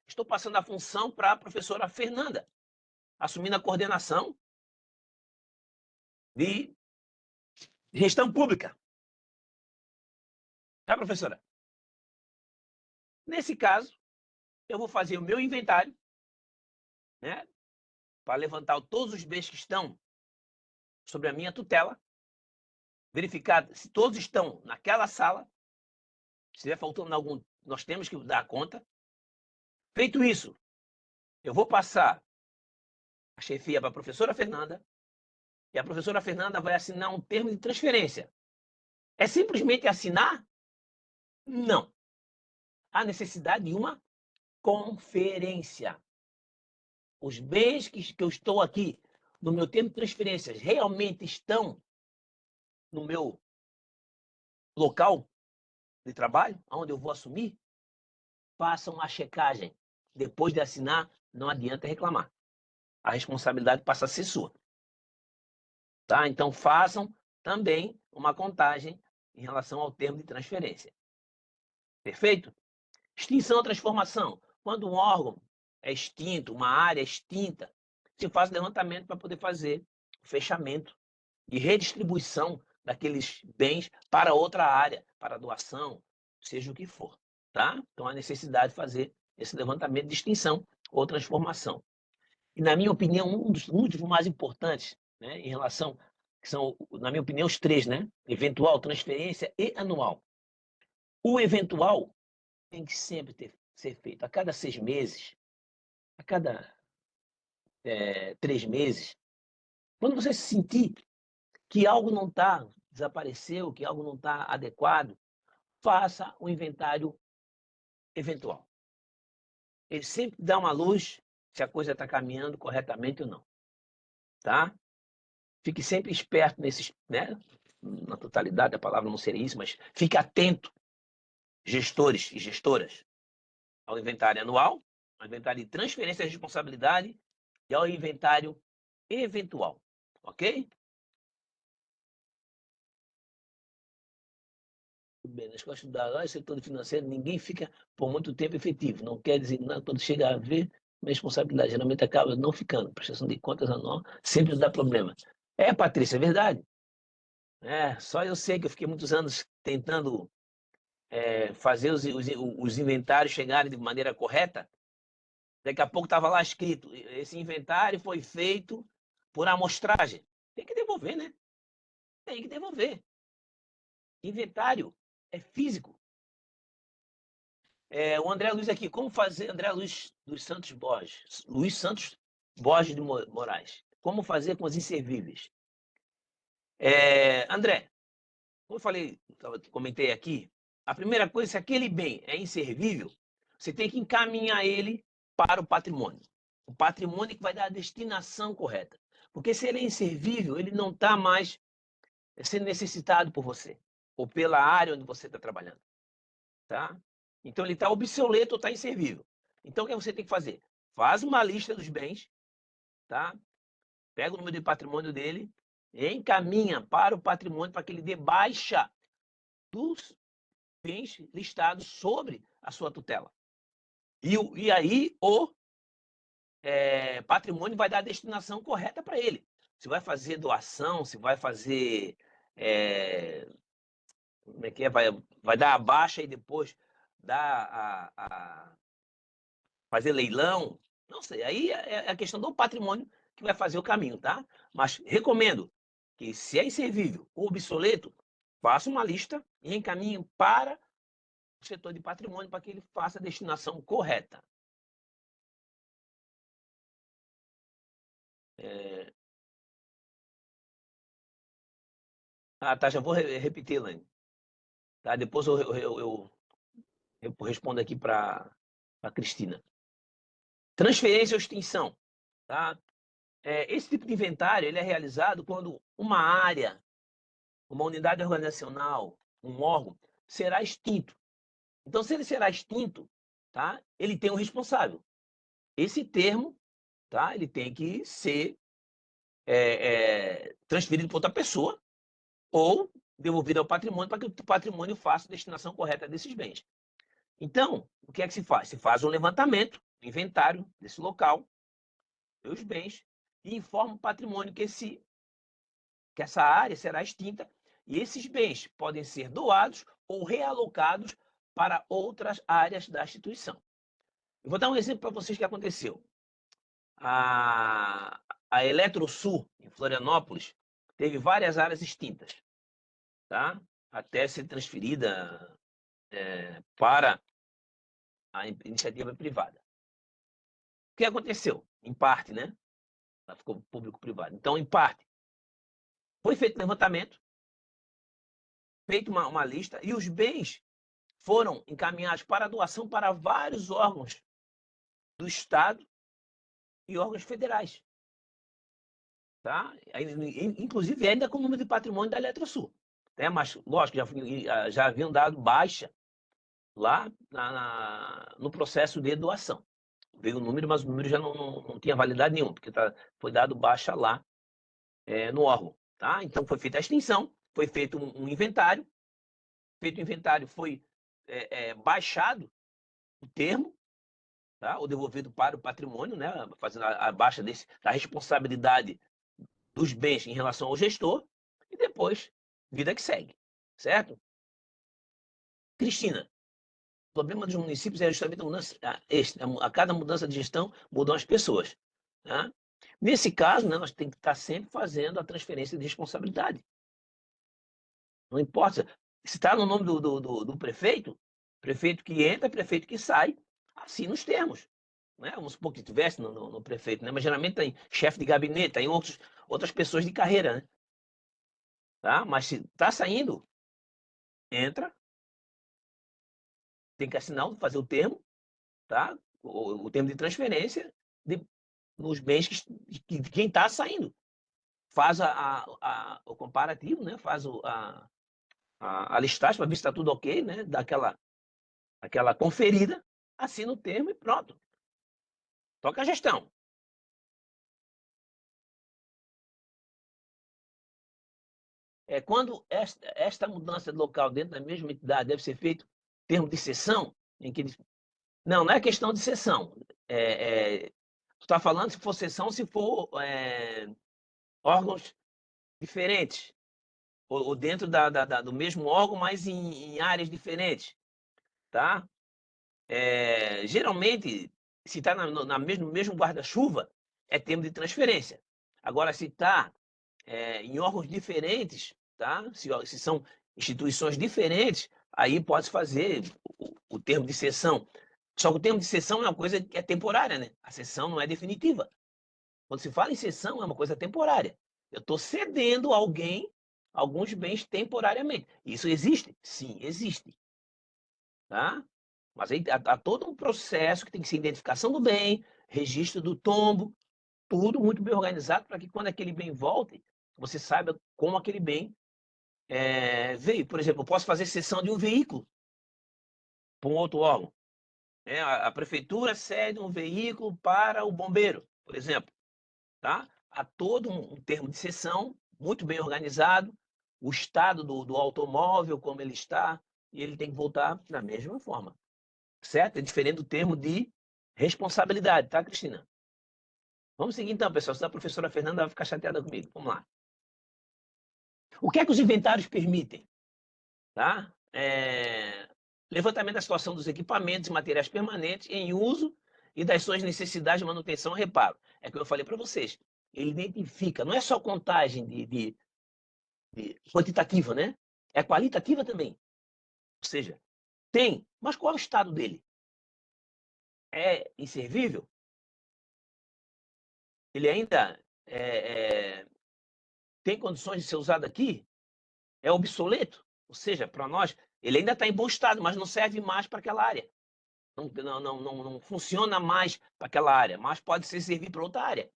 estou passando a função para a professora Fernanda, assumindo a coordenação de gestão pública. Tá, professora? Nesse caso, eu vou fazer o meu inventário, né, para levantar todos os bens que estão sobre a minha tutela, verificar se todos estão naquela sala. Se estiver faltando algum, nós temos que dar conta. Feito isso, eu vou passar a chefia para a professora Fernanda, e a professora Fernanda vai assinar um termo de transferência. É simplesmente assinar? Não. Há necessidade de uma conferência. Os bens que eu estou aqui no meu termo de transferências realmente estão no meu local de trabalho, onde eu vou assumir? Façam a checagem. Depois de assinar, não adianta reclamar. A responsabilidade passa a ser sua. Tá? Então, façam também uma contagem em relação ao termo de transferência. Perfeito? Extinção ou transformação. Quando um órgão é extinto, uma área é extinta, se faz levantamento para poder fazer o fechamento e redistribuição daqueles bens para outra área, para doação, seja o que for. Tá? Então, há necessidade de fazer esse levantamento de extinção ou transformação. E, na minha opinião, um dos motivos mais importantes, né, em relação, que são, na minha opinião, os três, né? Eventual, transferência e anual. O eventual tem que sempre ser feito a cada 6 meses, a cada 3 meses. Quando você sentir que algo não está, desapareceu, que algo não está adequado, faça o inventário eventual. Ele sempre dá uma luz se a coisa está caminhando corretamente ou não. Tá? Fique sempre esperto nesses, né? Na totalidade da palavra não seria isso, mas fique atento, gestores e gestoras, ao inventário anual, ao inventário de transferência de responsabilidade e ao inventário eventual, ok? Tudo bem, na escola estudar, setor financeiro, ninguém fica por muito tempo efetivo, não quer dizer nada, quando chega a ver, a responsabilidade geralmente acaba não ficando, prestação de contas anual sempre dá problema. É, Patrícia, é verdade. Só eu sei que eu fiquei muitos anos tentando fazer os inventários chegarem de maneira correta. Daqui a pouco estava lá escrito, esse inventário foi feito por amostragem. Tem que devolver, né? Tem que devolver. Inventário é físico. O André Luiz aqui, como fazer, André Luiz dos Santos Borges, Luiz Santos Borges de Moraes, como fazer com os inservíveis? André, como eu falei, comentei aqui, A primeira coisa, se aquele bem é inservível, você tem que encaminhar ele para o patrimônio. O patrimônio que vai dar a destinação correta. Porque se ele é inservível, ele não está mais sendo necessitado por você, ou pela área onde você está trabalhando. Tá? Então, ele está obsoleto ou está inservível. Então, o que você tem que fazer? Faz uma lista dos bens, tá? Pega o número de patrimônio dele, encaminha para o patrimônio para que ele dê baixa dos bens listados sobre a sua tutela. E aí o patrimônio vai dar a destinação correta para ele. Se vai fazer doação, se vai fazer... como é que é? Vai dar a baixa e depois dar fazer leilão. Não sei, aí é a questão do patrimônio que vai fazer o caminho, tá? Mas recomendo que, se é inservível ou obsoleto, faça uma lista e encaminhe para o setor de patrimônio para que ele faça a destinação correta. Tá, já vou repetir, Elaine. Tá? Depois eu respondo aqui para a Cristina. Transferência ou extinção. Tá? Esse tipo de inventário ele é realizado quando uma área, uma unidade organizacional, um órgão, será extinto. Então, se ele será extinto, tá? Ele tem um responsável. Esse termo, tá? Ele tem que ser transferido para outra pessoa ou devolvido ao patrimônio para que o patrimônio faça a destinação correta desses bens. Então, o que é que se faz? Se faz um levantamento, um inventário desse local, dos bens, e informa o patrimônio que essa área será extinta e esses bens podem ser doados ou realocados para outras áreas da instituição. Eu vou dar um exemplo para vocês que aconteceu. A Eletrosul, em Florianópolis, teve várias áreas extintas, tá? Até ser transferida para a iniciativa privada. O que aconteceu? Em parte, né? Ela ficou público-privado. Então, em parte, foi feito levantamento, feito uma lista, e os bens foram encaminhados para doação para vários órgãos do Estado e órgãos federais. Tá? Inclusive, ainda com o número de patrimônio da Eletrosul. Né? Mas, lógico, já haviam dado baixa lá no processo de doação. Veio o número, mas o número já não tinha validade nenhuma, porque foi dado baixa lá no órgão. Tá? Então, foi feita a extinção, foi feito um inventário, feito o inventário, foi baixado o termo, tá? Ou devolvido para o patrimônio, né? Fazendo a baixa da responsabilidade dos bens em relação ao gestor, e depois, vida que segue, certo? Cristina, o problema dos municípios é justamente a mudança, a cada mudança de gestão mudam as pessoas. Tá? Nesse caso, né, nós temos que estar sempre fazendo a transferência de responsabilidade. Não importa, se está no nome do prefeito, prefeito que entra, prefeito que sai, assina os termos. Né? Vamos supor que tivesse no prefeito, né? Mas geralmente tem chefe de gabinete, tem outras pessoas de carreira. Né? Tá? Mas se está saindo, entra, tem que assinar, fazer o termo, tá? o termo de transferência nos bens de quem está saindo. Faz o comparativo, né? Faz a listagem para ver se está tudo ok, né? Dá aquela conferida, assina o termo e pronto. Toca a gestão. Quando esta mudança de local dentro da mesma entidade deve ser feito termo de cessão, em que não é questão de cessão. Tu está falando se for cessão, se for órgãos diferentes, ou dentro do mesmo órgão, mas em áreas diferentes, tá? Geralmente, se está no mesmo guarda-chuva, é termo de transferência. Agora, se está em órgãos diferentes, tá? Se são instituições diferentes, aí pode fazer o termo de cessão. Só que o termo de cessão é uma coisa que é temporária, né? A cessão não é definitiva. Quando se fala em cessão, é uma coisa temporária. Eu estou cedendo a alguém alguns bens temporariamente. Isso existe? Sim, existe. tá? Mas aí há todo um processo que tem que ser identificação do bem, registro do tombo, tudo muito bem organizado para que quando aquele bem volte, você saiba como aquele bem veio. Por exemplo, eu posso fazer cessão de um veículo para um outro órgão. A prefeitura cede um veículo para o bombeiro, por exemplo. Tá? Há todo um termo de cessão muito bem organizado, o estado do automóvel, como ele está, e ele tem que voltar da mesma forma. Certo? É diferente do termo de responsabilidade, tá, Cristina? Vamos seguir então, pessoal, senão a professora Fernanda vai ficar chateada comigo. Vamos lá. O que é que os inventários permitem? Tá? Levantamento da situação dos equipamentos e materiais permanentes em uso e das suas necessidades de manutenção e reparo. É o que eu falei para vocês. Ele identifica, não é só contagem de quantitativa, né? É qualitativa também. Ou seja, tem, mas qual é o estado dele? É inservível? Ele ainda tem condições de ser usado aqui? É obsoleto? Ou seja, para nós, ele ainda está em bom estado, mas não serve mais para aquela área. Não funciona mais para aquela área, mas pode servir para outra área.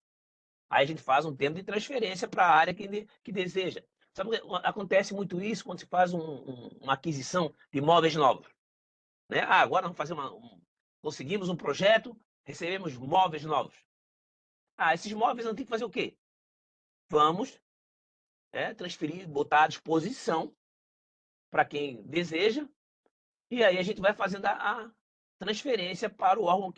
Aí a gente faz um termo de transferência para a área que deseja. Sabe, acontece muito isso quando se faz uma aquisição de imóveis novos. Né? Agora vamos fazer conseguimos um projeto, recebemos móveis novos. Esses móveis não tem que fazer o quê? Vamos transferir, botar à disposição para quem deseja, e aí a gente vai fazendo a transferência para o órgão,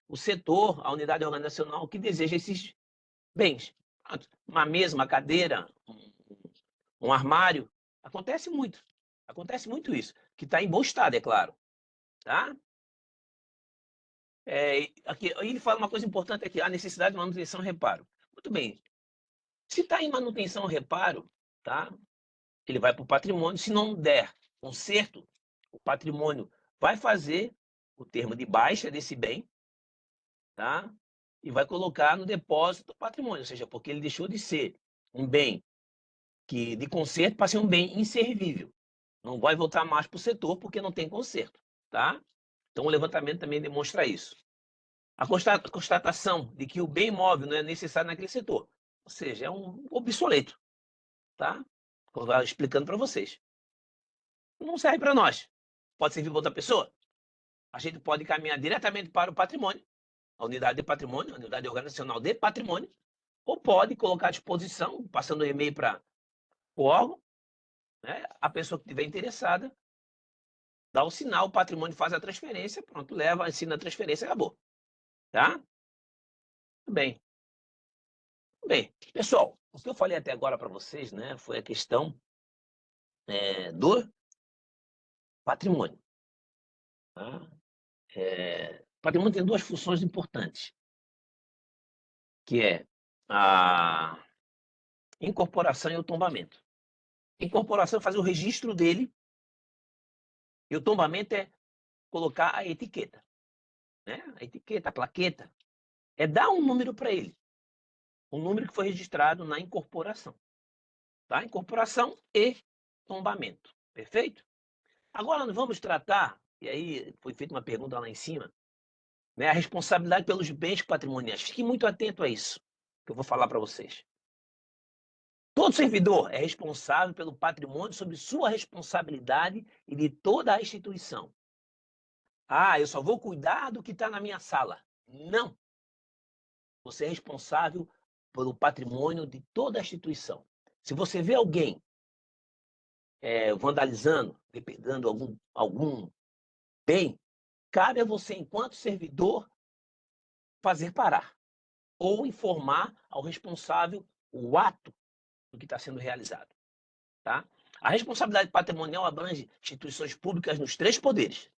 o setor, a unidade organizacional que deseja esses bens. Uma mesa, uma cadeira, um armário. Acontece muito isso, que está em bom estado, é claro. Tá? Aqui, ele fala uma coisa importante aqui, a necessidade de manutenção e reparo. Muito bem. Se está em manutenção e reparo, tá? Ele vai para o patrimônio. Se não der conserto, o patrimônio vai fazer o termo de baixa desse bem, tá? E vai colocar no depósito do patrimônio, ou seja, porque ele deixou de ser um bem de conserto para ser um bem inservível. Não vai voltar mais para o setor porque não tem conserto, tá? Então o levantamento também demonstra isso. A constatação de que o bem imóvel não é necessário naquele setor, ou seja, é um obsoleto, tá? Vou explicando para vocês. Não serve para nós. Pode servir para outra pessoa. A gente pode caminhar diretamente para o patrimônio, a unidade de patrimônio, a unidade organizacional de patrimônio, ou pode colocar à disposição, passando o e-mail para o órgão, né? A pessoa que estiver interessada, dá o sinal, o patrimônio faz a transferência, pronto, leva, assina a transferência, acabou. Tá? Tudo bem. Bem, pessoal, o que eu falei até agora para vocês, né, foi a questão do patrimônio. Tá? Patrimônio tem duas funções importantes, que é a incorporação e o tombamento. Incorporação é fazer o registro dele e o tombamento é colocar a etiqueta. Né? A etiqueta, a plaqueta, é dar um número para ele. Um número que foi registrado na incorporação. Tá? Incorporação e tombamento. Perfeito? Agora nós vamos tratar, e aí foi feita uma pergunta lá em cima, né, a responsabilidade pelos bens patrimoniais. Fique muito atento a isso, que eu vou falar para vocês. Todo servidor é responsável pelo patrimônio sob sua responsabilidade e de toda a instituição. Eu só vou cuidar do que está na minha sala. Não. Você é responsável pelo patrimônio de toda a instituição. Se você vê alguém vandalizando, depredando algum bem, cabe a você, enquanto servidor, fazer parar ou informar ao responsável o ato do que está sendo realizado. Tá? A responsabilidade patrimonial abrange instituições públicas nos 3 poderes.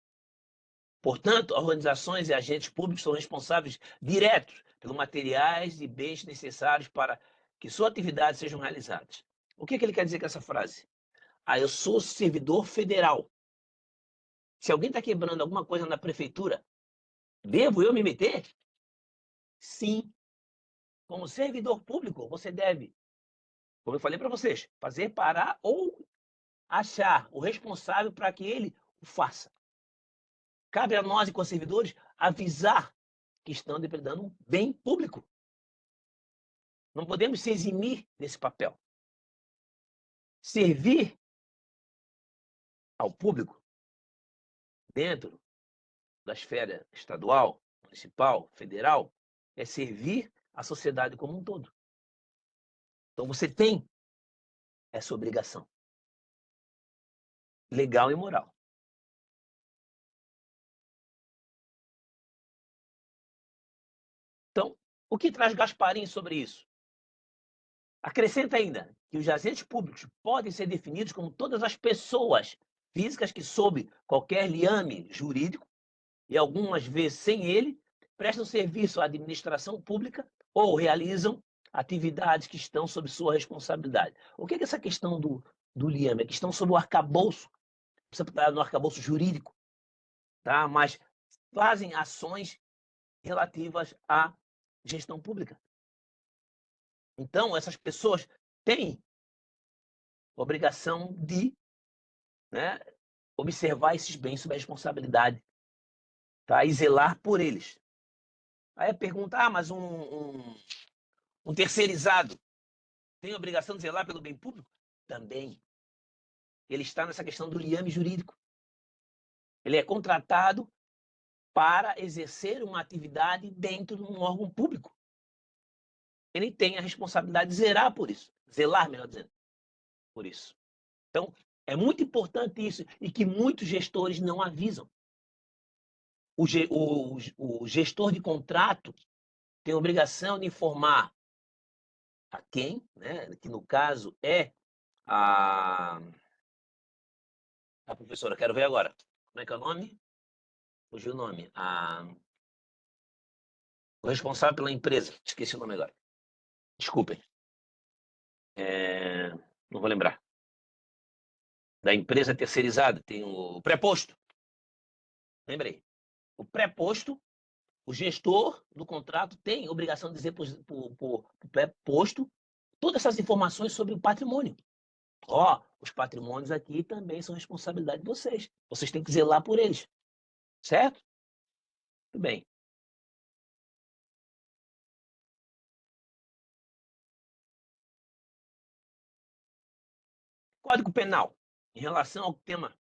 Portanto, organizações e agentes públicos são responsáveis diretos pelos materiais e bens necessários para que sua atividade sejam realizadas. O que ele quer dizer com essa frase? Eu sou servidor federal. Se alguém está quebrando alguma coisa na prefeitura, devo eu me meter? Sim. Como servidor público, você deve, como eu falei para vocês, fazer parar ou achar o responsável para que ele o faça. cabe a nós, enquanto servidores, avisar que estão depredando um bem público. Não podemos se eximir desse papel. Servir ao público dentro da esfera estadual, municipal, federal, é servir a sociedade como um todo. Então você tem essa obrigação legal e moral. Então, o que traz Gasparim sobre isso? Acrescenta ainda que os agentes públicos podem ser definidos como todas as pessoas físicas que, sob qualquer liame jurídico, e algumas vezes sem ele, prestam serviço à administração pública ou realizam atividades que estão sob sua responsabilidade. O que é essa questão do liame? É que estão sob o arcabouço, precisa estar no arcabouço jurídico, tá? Mas fazem ações relativas à gestão pública. Então, essas pessoas têm obrigação de, né, observar esses bens sob a responsabilidade, tá? E zelar por eles. Aí a pergunta, mas um terceirizado tem a obrigação de zelar pelo bem público? Também. Ele está nessa questão do liame jurídico. Ele é contratado para exercer uma atividade dentro de um órgão público. Ele tem a responsabilidade de zelar por isso. Zelar, melhor dizendo, por isso. Então, é muito importante isso e que muitos gestores não avisam. O gestor de contrato tem a obrigação de informar a quem, né, que no caso é a professora, quero ver agora. Como é que é o nome? Fugiu o nome. O responsável pela empresa. Esqueci o nome agora. Desculpem. Não vou lembrar. Da empresa terceirizada. Tem o preposto. Lembrei. O preposto, o gestor do contrato tem obrigação de dizer para o preposto todas essas informações sobre o patrimônio. Os patrimônios aqui também são responsabilidade de vocês. Vocês têm que zelar por eles. Certo? Tudo bem. Código Penal, em relação ao tema,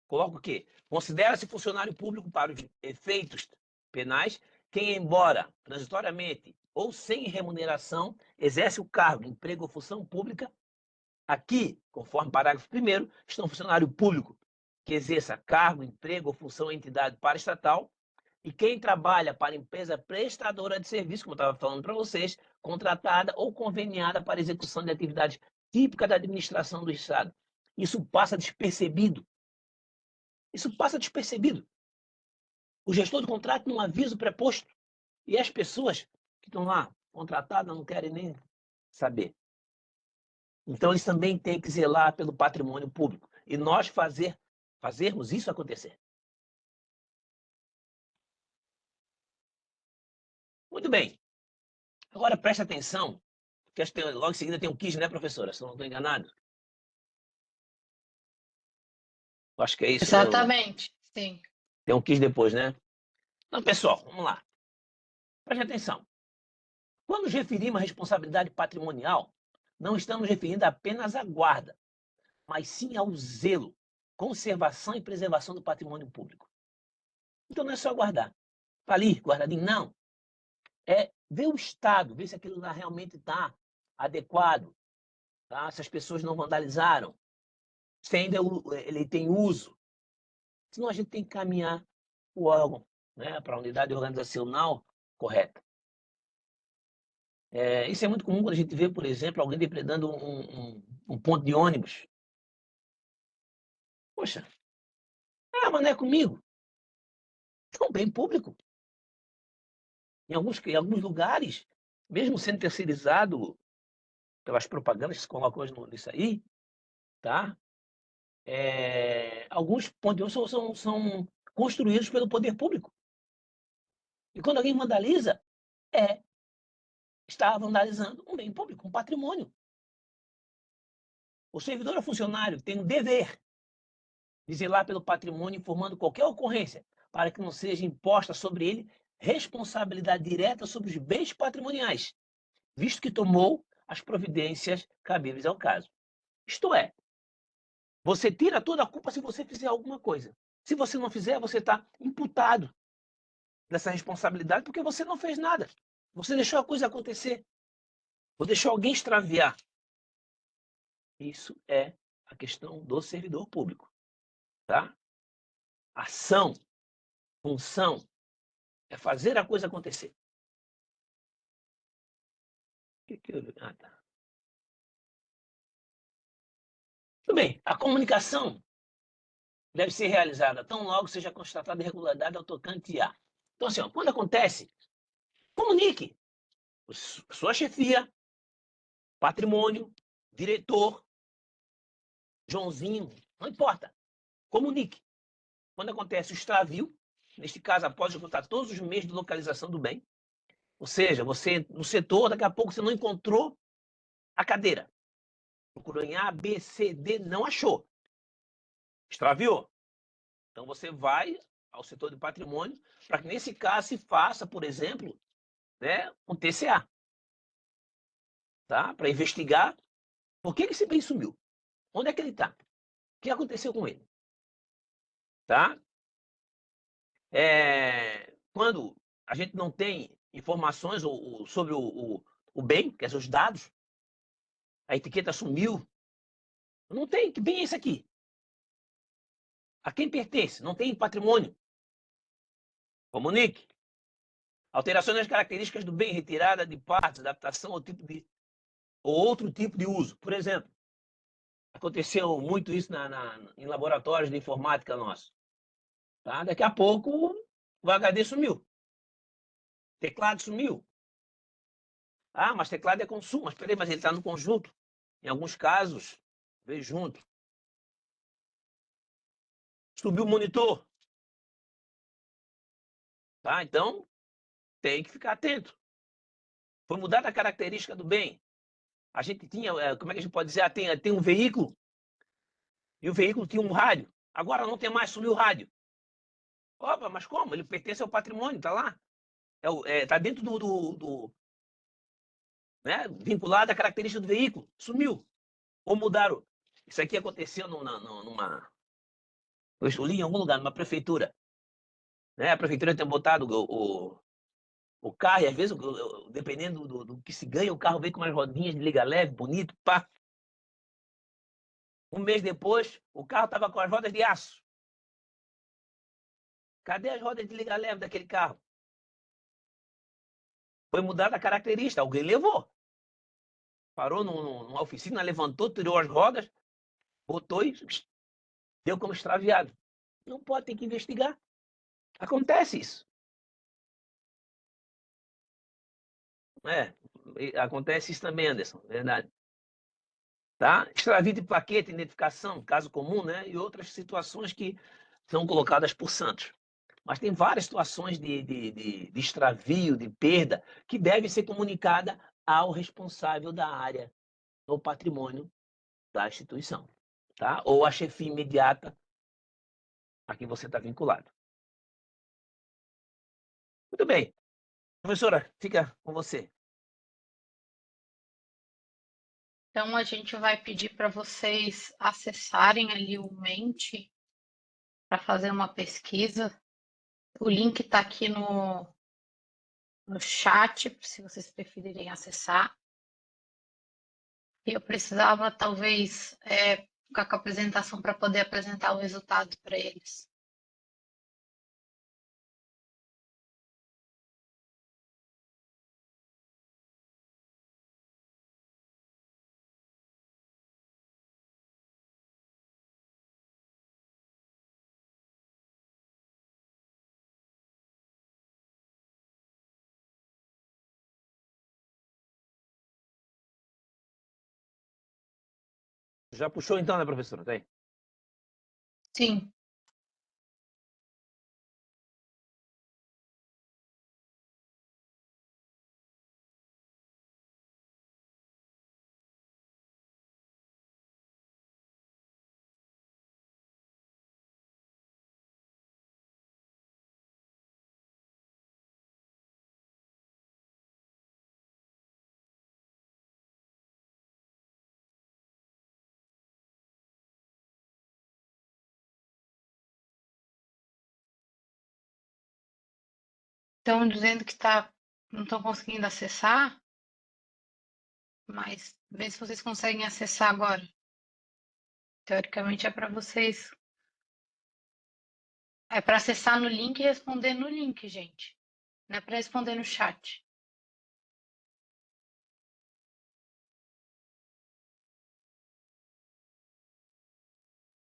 coloca o quê? Considera-se funcionário público para os efeitos penais quem, embora transitoriamente ou sem remuneração, exerce o cargo, emprego ou função pública. Aqui, conforme parágrafo 1º, está um funcionário público que exerça cargo, emprego ou função em entidade paraestatal e quem trabalha para empresa prestadora de serviço, como eu estava falando para vocês, contratada ou conveniada para execução de atividades típicas da administração do Estado. Isso passa despercebido. Isso passa despercebido. O gestor do contrato não avisa o preposto e as pessoas que estão lá contratadas não querem nem saber. Então, eles também têm que zelar pelo patrimônio público. E nós fazermos isso acontecer. Muito bem. Agora, preste atenção, que logo em seguida tem um quiz, né, professora? Se eu não estou enganado. Eu acho que é isso, Exatamente, né? Sim. Tem um quiz depois, né? Então, pessoal, vamos lá. Preste atenção. Quando nos referimos à responsabilidade patrimonial, não estamos referindo apenas à guarda, mas sim ao zelo, conservação e preservação do patrimônio público. Então não é só guardar. Está ali, guardadinho, não. É ver o estado, ver se aquilo lá realmente está adequado, tá? Se as pessoas não vandalizaram, se ainda ele tem uso. Senão a gente tem que caminhar o órgão, né, para a unidade organizacional correta. Isso é muito comum quando a gente vê, por exemplo, alguém depredando um ponto de ônibus. Poxa, mas não é comigo. É um bem público. Em alguns lugares, mesmo sendo terceirizado pelas propagandas que se colocam hoje nisso aí, tá? Alguns pontos de ônibus são construídos pelo poder público. E quando alguém vandaliza, está vandalizando um bem público, um patrimônio. O servidor ou funcionário tem um dever de zelar pelo patrimônio, informando qualquer ocorrência, para que não seja imposta sobre ele responsabilidade direta sobre os bens patrimoniais, visto que tomou as providências cabíveis ao caso. Isto é, você tira toda a culpa se você fizer alguma coisa. Se você não fizer, você está imputado dessa responsabilidade porque você não fez nada. Você deixou a coisa acontecer. Ou deixou alguém extraviar. Isso é a questão do servidor público. Tá? Ação, função, é fazer a coisa acontecer. Ah, tá. Tudo bem, a comunicação deve ser realizada tão logo seja constatada irregularidade ao tocante a. Então, assim, ó, quando acontece, comunique. Sua chefia, patrimônio, diretor, Joãozinho, não importa. Comunique. Quando acontece o extravio, neste caso, após esgotar todos os meios de localização do bem, ou seja, você no setor, daqui a pouco você não encontrou a cadeira. Procurou em A, B, C, D, não achou. Extraviou. Então você vai ao setor de patrimônio para que nesse caso se faça, por exemplo, né, um TCA. Tá? Para investigar por que esse bem sumiu. Onde é que ele está? O que aconteceu com ele? Tá? Quando a gente não tem informações sobre o bem, quer dizer, os dados, a etiqueta sumiu, não tem, que bem é esse aqui? A quem pertence? Não tem patrimônio. Comunique. Alterações nas características do bem, retirada de partes, adaptação ou outro tipo de uso. Por exemplo, aconteceu muito isso em laboratórios de informática nossos. Tá? Daqui a pouco o HD sumiu. Teclado sumiu. Ah, mas teclado é consumo. Mas peraí, mas ele está no conjunto. Em alguns casos, veio junto. Subiu o monitor. Tá? Então, tem que ficar atento. Foi mudada a característica do bem. A gente tinha, como é que a gente pode dizer? Tem um veículo, e o veículo tinha um rádio. Agora não tem mais, sumiu o rádio. Opa, mas como? Ele pertence ao patrimônio, está lá. Tá dentro né, vinculado à característica do veículo. Sumiu. Ou mudaram. Isso aqui aconteceu numa. Eu li em algum lugar, numa prefeitura. Né? A prefeitura tem botado o carro, e às vezes, dependendo do que se ganha, o carro vem com umas rodinhas de liga leve, bonito, pá. Um mês depois, o carro estava com as rodas de aço. Cadê as rodas de liga leve daquele carro? Foi mudada a característica, alguém levou. Parou numa oficina, levantou, tirou as rodas, botou e deu como extraviado. Não pode, tem que investigar. Acontece isso. Acontece isso também, Anderson, verdade. Tá? Extravio de plaqueta, identificação, caso comum, né? E outras situações que são colocadas por Santos. Mas tem várias situações de extravio, de perda, que deve ser comunicada ao responsável da área do patrimônio da instituição, tá? Ou à chefia imediata a quem você está vinculado. Muito bem. Professora, fica com você. Então, a gente vai pedir para vocês acessarem ali o Mente para fazer uma pesquisa. O link está aqui no chat, se vocês preferirem acessar. E eu precisava, talvez, ficar com a apresentação para poder apresentar o resultado para eles. Já puxou então, né, professora? Tem? Sim. Estão dizendo que não estão conseguindo acessar, mas vê se vocês conseguem acessar agora. Teoricamente é para vocês. É para acessar no link e responder no link, gente. Não é para responder no chat.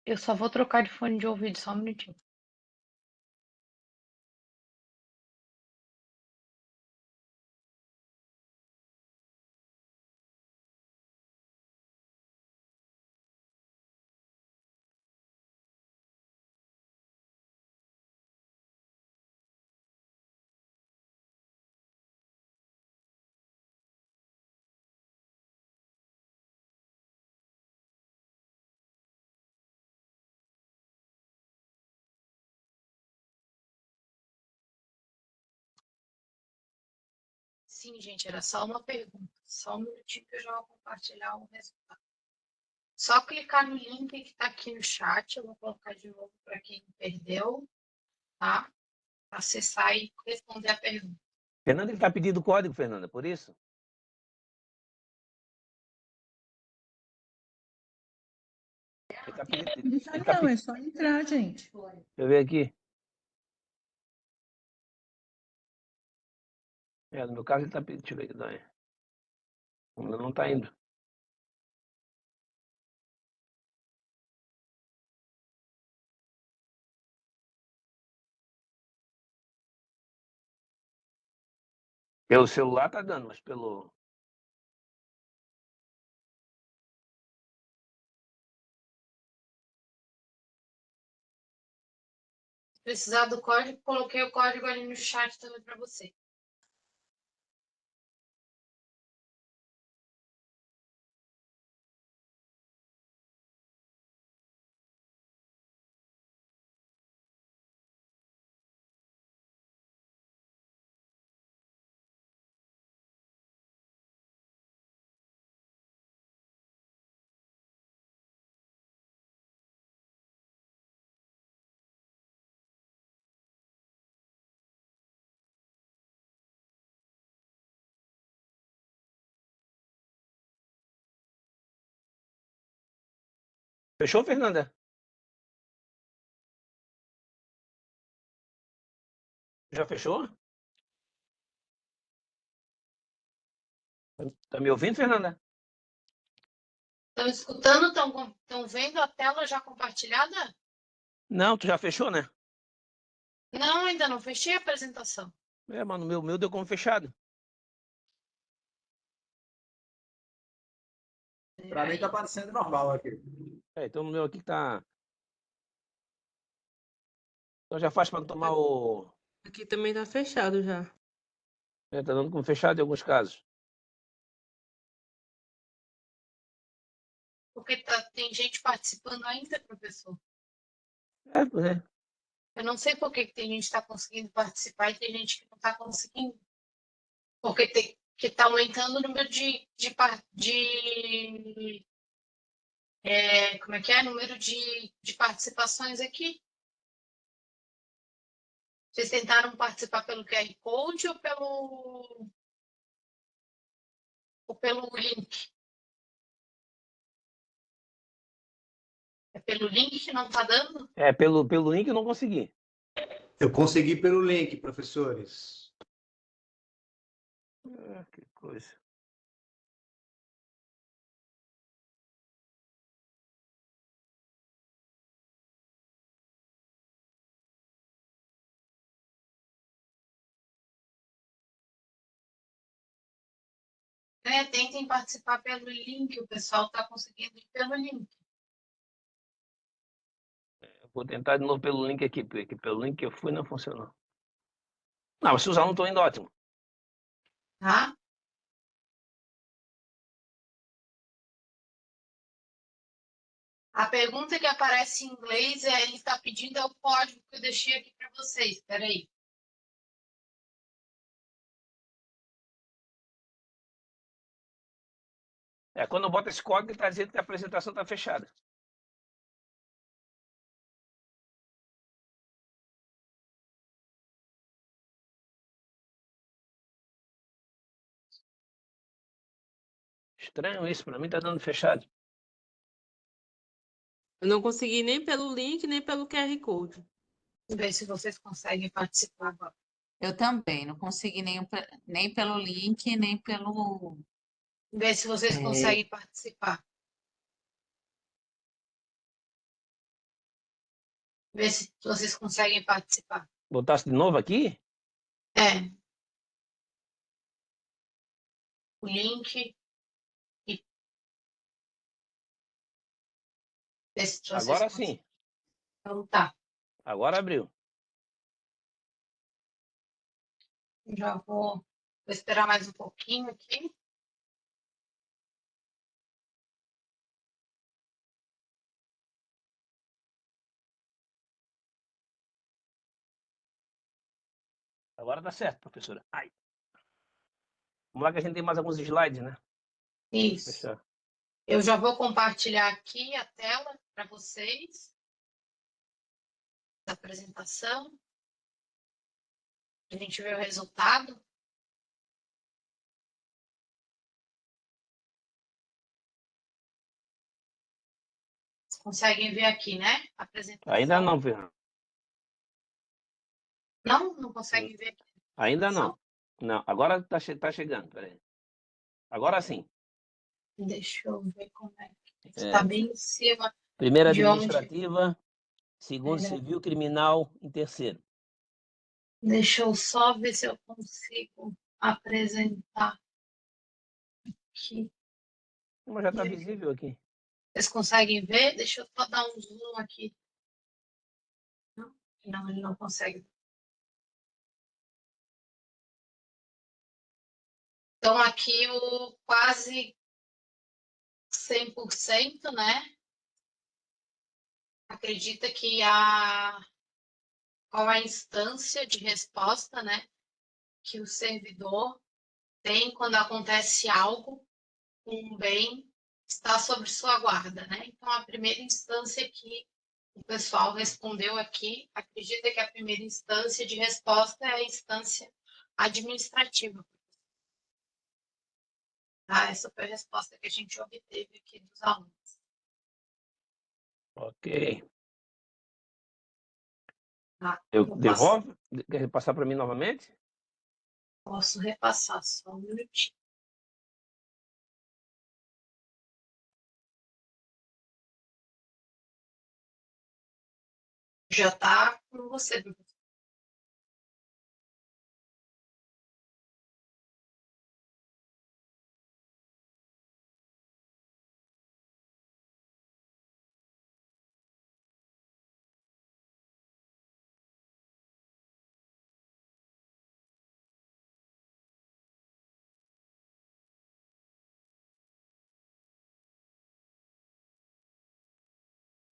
Eu só vou trocar de fone de ouvido, só um minutinho. Sim, gente, era só uma pergunta. Só um minutinho que eu já vou compartilhar o resultado. Só clicar no link que está aqui no chat. Eu vou colocar de novo para quem perdeu, tá? Acessar e responder a pergunta. Fernanda, ele está pedindo o código, Fernanda, por isso? Ele tá pedindo, Não, é só entrar, gente. Deixa eu ver aqui. No meu caso ele está pedindo. Deixa eu ver aqui. Não está indo. Pelo celular tá dando, mas pelo... Se precisar do código, coloquei o código ali no chat também para você. Fechou, Fernanda? Já fechou? Tá me ouvindo, Fernanda? Estão escutando? Estão vendo a tela já compartilhada? Não, tu já fechou, né? Não, ainda não fechei a apresentação. Mas no meu deu como fechado. Pra mim tá parecendo normal aqui. Então no meu aqui tá... Então já faz para tomar o... Aqui também tá fechado já. Tá dando como fechado em alguns casos. Porque tem gente participando ainda, professor. Pois é. Eu não sei por que tem gente que está conseguindo participar e tem gente que não está conseguindo. Porque que está aumentando o número como é que é? Número de participações aqui. Vocês tentaram participar pelo QR Code ou pelo link? É pelo link que não está dando? Pelo link eu não consegui. Eu consegui pelo link, professores. Que coisa. Tentem participar pelo link, o pessoal está conseguindo ir pelo link. Vou tentar de novo pelo link aqui, porque pelo link que eu fui não funcionou. Não, mas se usar não estou indo ótimo. Tá? A pergunta que aparece em inglês ele está pedindo o código que eu deixei aqui para vocês. Espera aí. Quando eu boto esse código, ele está dizendo que a apresentação está fechada. Estranho isso, para mim tá dando fechado. Eu não consegui nem pelo link, nem pelo QR Code. Vamos ver se vocês conseguem participar agora. Eu também, não consegui nem pelo link, nem pelo... Ver se vocês conseguem participar. Ver se vocês conseguem participar. Botasse de novo aqui? É. O link. E... Ver se vocês Agora conseguem. sim. Então tá. Agora abriu. Já vou esperar mais um pouquinho aqui. Agora dá certo, professora. Ai. Vamos lá que a gente tem mais alguns slides, né? Isso. Fechar. Eu já vou compartilhar aqui a tela para vocês. Da apresentação. A gente vê o resultado. Vocês conseguem ver aqui, né? A apresentação. Ainda não, Fernando. Não conseguem ver aqui. Ainda não. Não, agora tá chegando, peraí. Agora sim. Deixa eu ver como é que está bem em cima. Primeira de onde? administrativa, segundo civil, criminal em terceiro. Deixa eu só ver se eu consigo apresentar aqui. Mas já está visível aqui. Vocês conseguem ver? Deixa eu só dar um zoom aqui. Não, ele não consegue. Então, aqui o quase 100%, né? Acredita que qual a instância de resposta, né? Que o servidor tem quando acontece algo com um bem que está sob sua guarda, né? Então, a primeira instância que o pessoal respondeu aqui, acredita que a primeira instância de resposta é a instância administrativa. Tá? Essa foi a resposta que a gente obteve aqui dos alunos. Ok. Tá? Eu devolvo? Quer passar para mim novamente? Posso repassar, só um minutinho. Já está com você, professor.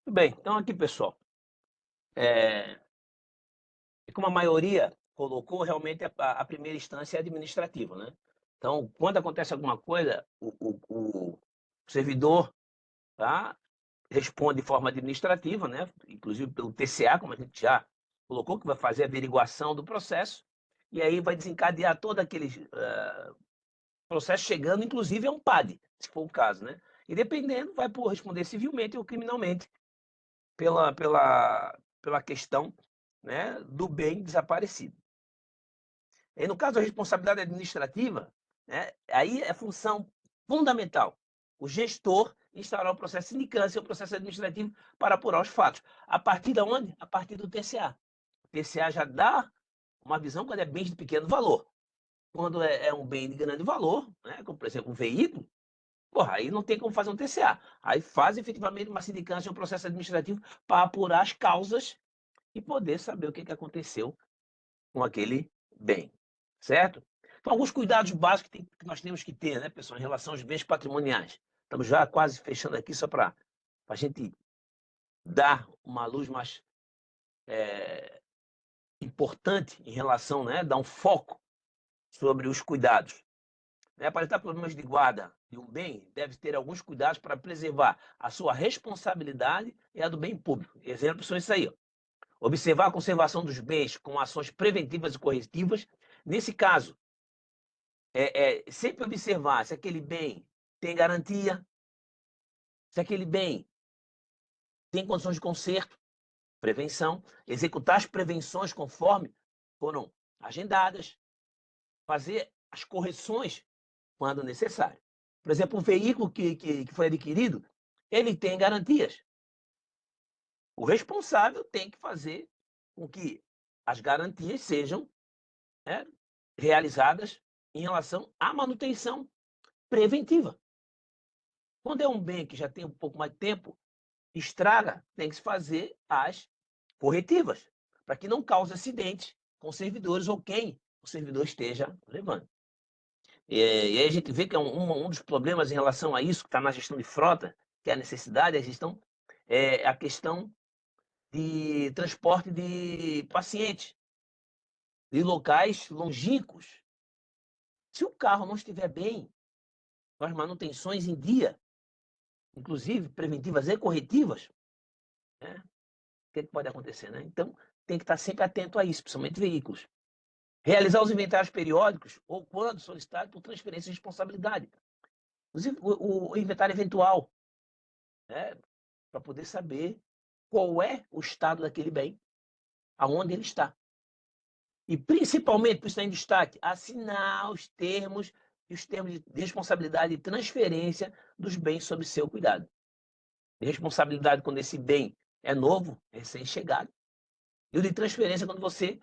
Tudo bem. Então, aqui, pessoal. Como a maioria colocou, realmente a primeira instância é administrativa, né? Então, quando acontece alguma coisa, o servidor, tá, responde de forma administrativa, né? Inclusive pelo TCA, como a gente já colocou, que vai fazer a averiguação do processo, e aí vai desencadear todo aquele processo chegando, inclusive, a um PAD, se for o caso, né? E dependendo, vai responder civilmente ou criminalmente pela questão, né, do bem desaparecido. E no caso da responsabilidade administrativa, né, aí é função fundamental o gestor instaurar o processo de sindicância, o processo administrativo para apurar os fatos. A partir de onde? A partir do TCA. O TCA já dá uma visão quando é bem de pequeno valor. Quando é um bem de grande valor, né, como por exemplo um veículo, porra, aí não tem como fazer um TCA. Aí faz efetivamente uma sindicância, um processo administrativo para apurar as causas e poder saber o que aconteceu com aquele bem, certo? Então, alguns cuidados básicos que nós temos que ter, né, pessoal, em relação aos bens patrimoniais. Estamos já quase fechando aqui, só para a gente dar uma luz mais importante em relação, né, dar um foco sobre os cuidados. Para evitar problemas de guarda de um bem, deve ter alguns cuidados para preservar a sua responsabilidade e a do bem público. Exemplos são isso aí, ó. Observar a conservação dos bens com ações preventivas e corretivas. Nesse caso, sempre observar se aquele bem tem garantia, se aquele bem tem condições de conserto, prevenção, executar as prevenções conforme foram agendadas, fazer as correções quando necessário. Por exemplo, um veículo que foi adquirido, ele tem garantias. O responsável tem que fazer com que as garantias sejam, né, realizadas em relação à manutenção preventiva. Quando é um bem que já tem um pouco mais de tempo, estraga, tem que se fazer as corretivas, para que não cause acidentes com servidores ou quem o servidor esteja levando. E aí a gente vê que é um dos problemas em relação a isso, que está na gestão de frota, que é a necessidade, a gestão, é a questão de transporte de pacientes, de locais longínquos. Se o carro não estiver bem, com as manutenções em dia, inclusive preventivas e corretivas, né, o que pode acontecer, né? Então, tem que estar sempre atento a isso, principalmente veículos. Realizar os inventários periódicos ou quando solicitado por transferência de responsabilidade. Inclusive, o inventário eventual, né, para poder saber qual é o estado daquele bem, aonde ele está. E, principalmente, por isso está em destaque, assinar os termos de responsabilidade e transferência dos bens sob seu cuidado. De responsabilidade quando esse bem é novo, recém-chegado. E o de transferência quando você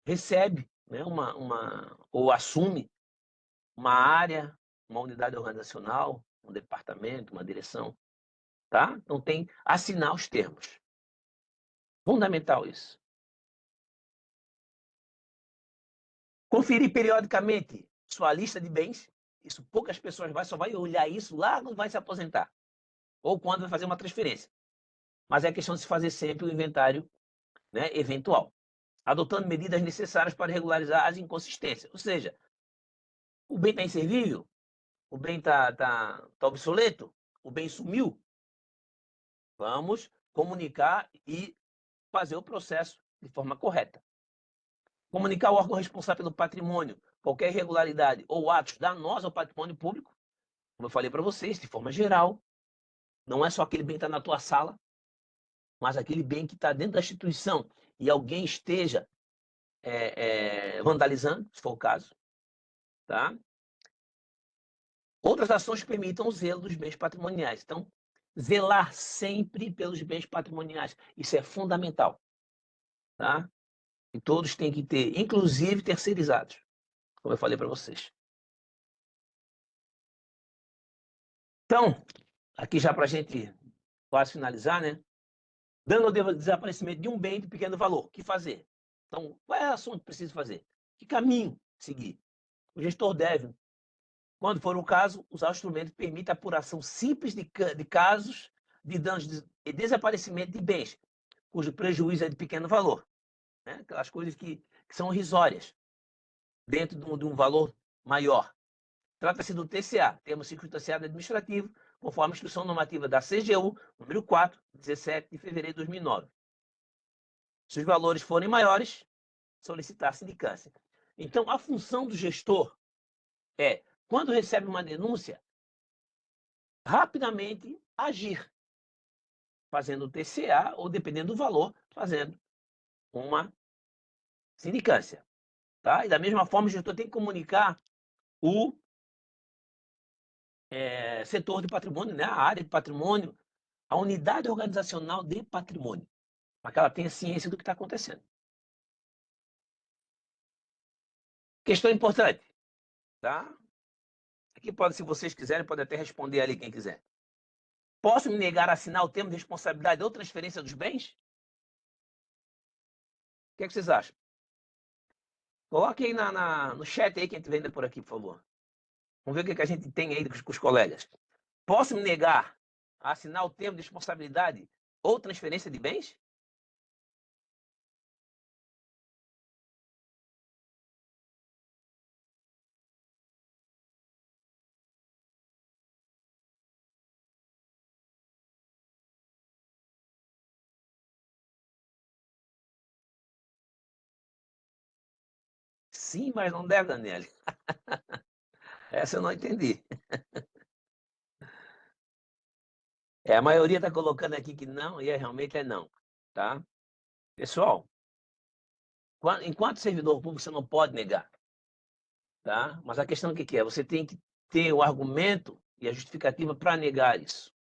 recebe, né, ou assume uma área, uma unidade organizacional, um departamento, uma direção. Tá? Então, tem assinar os termos. Fundamental isso. Conferir periodicamente sua lista de bens. Isso poucas pessoas só vai olhar isso lá quando vai se aposentar. Ou quando vai fazer uma transferência. Mas é questão de se fazer sempre o inventário, né, eventual. Adotando medidas necessárias para regularizar as inconsistências. Ou seja, o bem está inservível, o bem tá obsoleto, o bem sumiu. Vamos comunicar e fazer o processo de forma correta. Comunicar ao órgão responsável pelo patrimônio qualquer irregularidade ou atos danosos ao patrimônio público, como eu falei para vocês, de forma geral. Não é só aquele bem que está na tua sala, mas aquele bem que está dentro da instituição e alguém esteja vandalizando, se for o caso. Tá? Outras ações que permitam o zelo dos bens patrimoniais. Então, zelar sempre pelos bens patrimoniais. Isso é fundamental. Tá? E todos têm que ter, inclusive terceirizados, como eu falei para vocês. Então, aqui já para a gente quase finalizar, né? Dando o desaparecimento de um bem de pequeno valor, o que fazer? Então, qual é a ação que precisa fazer? Que caminho seguir? O gestor deve, quando for o caso, usar o instrumento que permite a apuração simples de casos de danos e desaparecimento de bens, cujo prejuízo é de pequeno valor. Né? Aquelas coisas que são irrisórias, dentro de um valor maior. Trata-se do TCA, Termo Circunstanciado Administrativo, conforme a Instrução Normativa da CGU, número 4, 17 de fevereiro de 2009. Se os valores forem maiores, solicitar sindicância. Então, a função do gestor é, quando recebe uma denúncia, rapidamente agir, fazendo o TCA ou, dependendo do valor, fazendo uma sindicância. Tá? E da mesma forma, o gestor tem que comunicar o setor de patrimônio, né? A área de patrimônio, a unidade organizacional de patrimônio, para que ela tenha ciência do que está acontecendo. Questão importante, tá? Aqui pode, se vocês quiserem, pode até responder ali quem quiser. Posso me negar a assinar o termo de responsabilidade ou transferência dos bens? O que é que vocês acham? Coloque aí no chat aí quem estiver ainda por aqui, por favor. Vamos ver o que a gente tem aí com os colegas. Posso me negar a assinar o termo de responsabilidade ou transferência de bens? Sim, mas não deve, Daniele. Essa eu não entendi. A maioria está colocando aqui que não, e realmente é não, tá? Pessoal, enquanto servidor público, você não pode negar, tá? Mas a questão que é? Você tem que ter o argumento e a justificativa para negar isso.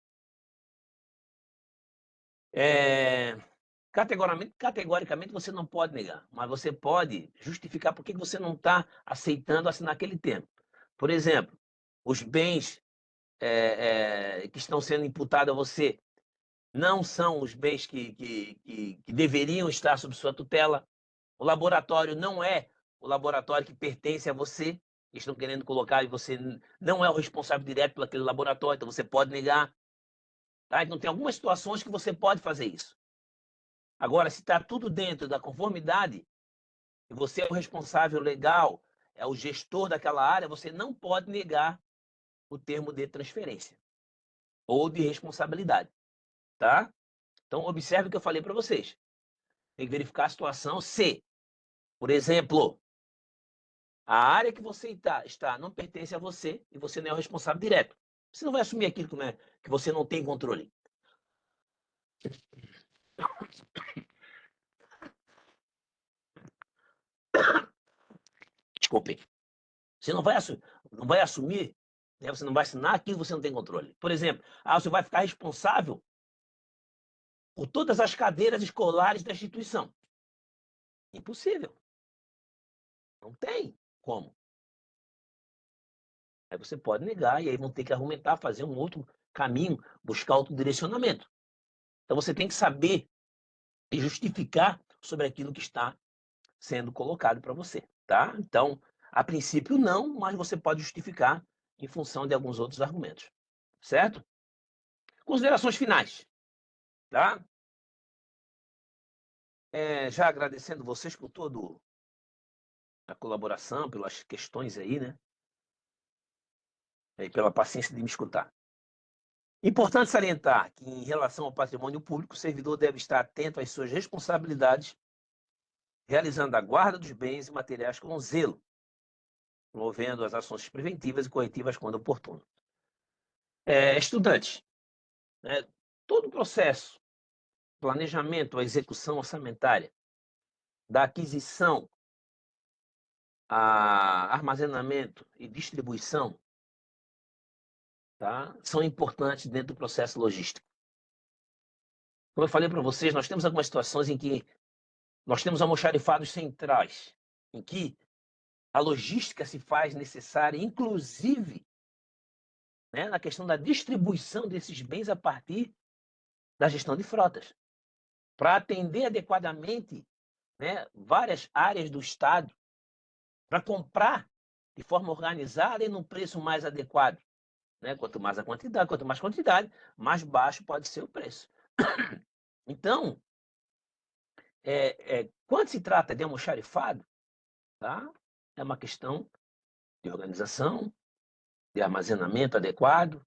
Categoricamente, você não pode negar, mas você pode justificar por que você não está aceitando assinar aquele termo. Por exemplo, os bens que estão sendo imputados a você não são os bens que deveriam estar sob sua tutela. O laboratório não é o laboratório que pertence a você. Eles estão querendo colocar e você não é o responsável direto por aquele laboratório, então você pode negar. Tá? Então, tem algumas situações que você pode fazer isso. Agora, se está tudo dentro da conformidade, e você é o responsável legal, é o gestor daquela área, você não pode negar o termo de transferência ou de responsabilidade. Tá? Então, observe o que eu falei para vocês. Tem que verificar a situação se, por exemplo, a área que você está não pertence a você e você não é o responsável direto. Você não vai assumir aquilo que você não tem controle. Desculpe. Você não vai assumir, né? Você não vai assinar aquilo que você não tem controle. Por exemplo, você vai ficar responsável por todas as cadeiras escolares da instituição. Impossível. Não tem como. Aí você pode negar e aí vão ter que argumentar, fazer um outro caminho, buscar outro direcionamento. Então você tem que saber e justificar sobre aquilo que está sendo colocado para você, tá? Então, a princípio não, mas você pode justificar em função de alguns outros argumentos, certo? Considerações finais, tá? Já agradecendo vocês por toda a colaboração, pelas questões aí, né? E pela paciência de me escutar. Importante salientar que, em relação ao patrimônio público, o servidor deve estar atento às suas responsabilidades, realizando a guarda dos bens e materiais com zelo, promovendo as ações preventivas e corretivas quando oportuno. Estudantes, né, todo o processo, planejamento, a execução orçamentária, da aquisição, a armazenamento e distribuição, tá, são importantes dentro do processo logístico. Como eu falei para vocês, nós temos algumas situações em que nós temos almoxarifados centrais, em que a logística se faz necessária, inclusive, né, na questão da distribuição desses bens a partir da gestão de frotas, para atender adequadamente, né, várias áreas do Estado, para comprar de forma organizada e num preço mais adequado. Né? Quanto mais quantidade, mais baixo pode ser o preço. Então, quando se trata de almoxarifado, tá? É uma questão de organização, de armazenamento adequado,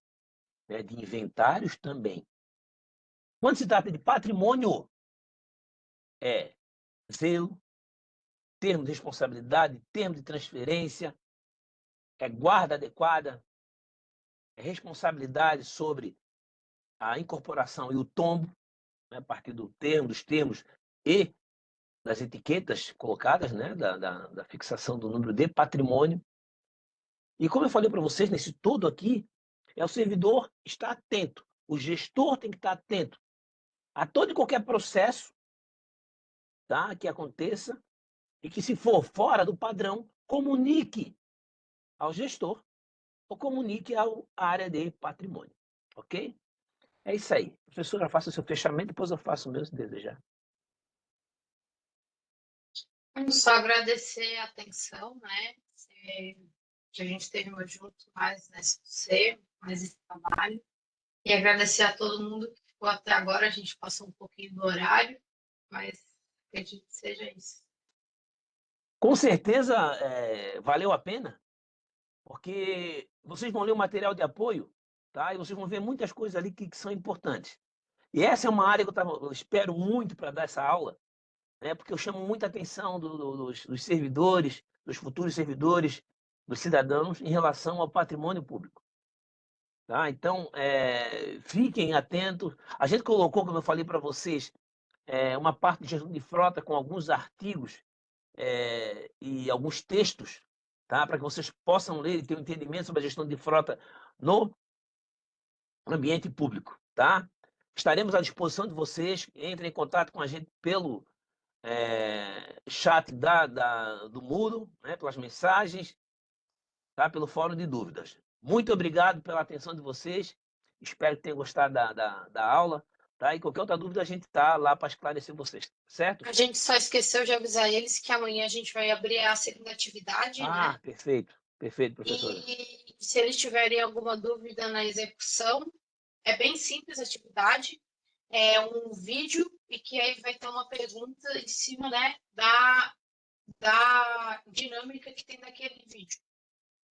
né? De inventários também. Quando se trata de patrimônio, é zelo, termo de responsabilidade, termo de transferência, guarda adequada, responsabilidade sobre a incorporação e o tombo, né, a partir dos termos e das etiquetas colocadas, né, da fixação do número de patrimônio. E como eu falei para vocês, nesse todo aqui, o servidor estar atento, o gestor tem que estar atento a todo e qualquer processo, tá, que aconteça e que, se for fora do padrão, comunique ao gestor ou comunique à área de patrimônio, ok? É isso aí. Professora, faça o seu fechamento, depois eu faço o meu, se desejar. Só agradecer a atenção, né? Que a gente teve junto mais nesse passeio, mais esse trabalho. E agradecer a todo mundo que ficou até agora. A gente passou um pouquinho do horário, mas acredito que seja isso. Com certeza valeu a pena, porque vocês vão ler o material de apoio, tá? E vocês vão ver muitas coisas ali que são importantes. E essa é uma área que eu espero muito para dar essa aula, né? Porque eu chamo muita atenção dos servidores, dos futuros servidores, dos cidadãos, em relação ao patrimônio público. Tá? Então, fiquem atentos. A gente colocou, como eu falei para vocês, uma parte de gestão de frota com alguns artigos e alguns textos, tá? Para que vocês possam ler e ter um entendimento sobre a gestão de frota no ambiente público. Tá? Estaremos à disposição de vocês. Entrem em contato com a gente pelo chat do Moodle, né? Pelas mensagens, tá? Pelo fórum de dúvidas. Muito obrigado pela atenção de vocês. Espero que tenham gostado da aula. Tá? E qualquer outra dúvida, a gente está lá para esclarecer vocês, certo? A gente só esqueceu de avisar eles que amanhã a gente vai abrir a segunda atividade, né? Perfeito. Perfeito, professora. E se eles tiverem alguma dúvida na execução, é bem simples a atividade. É um vídeo e que aí vai ter uma pergunta em cima, né, da dinâmica que tem naquele vídeo.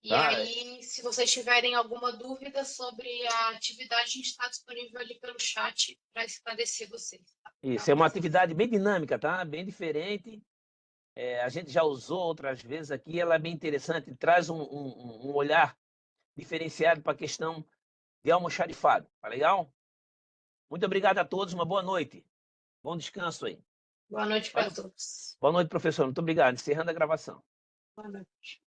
E Tá. aí, se vocês tiverem alguma dúvida sobre a atividade, a gente está disponível ali pelo chat para esclarecer vocês. Tá? Isso, é uma atividade bem dinâmica, tá? Bem diferente. A gente já usou outras vezes aqui, ela é bem interessante, traz um olhar diferenciado para a questão de almoxarifado. Tá legal? Muito obrigado a todos, uma boa noite. Bom descanso aí. Boa noite para todos. Boa noite, professor. Muito obrigado. Encerrando a gravação. Boa noite.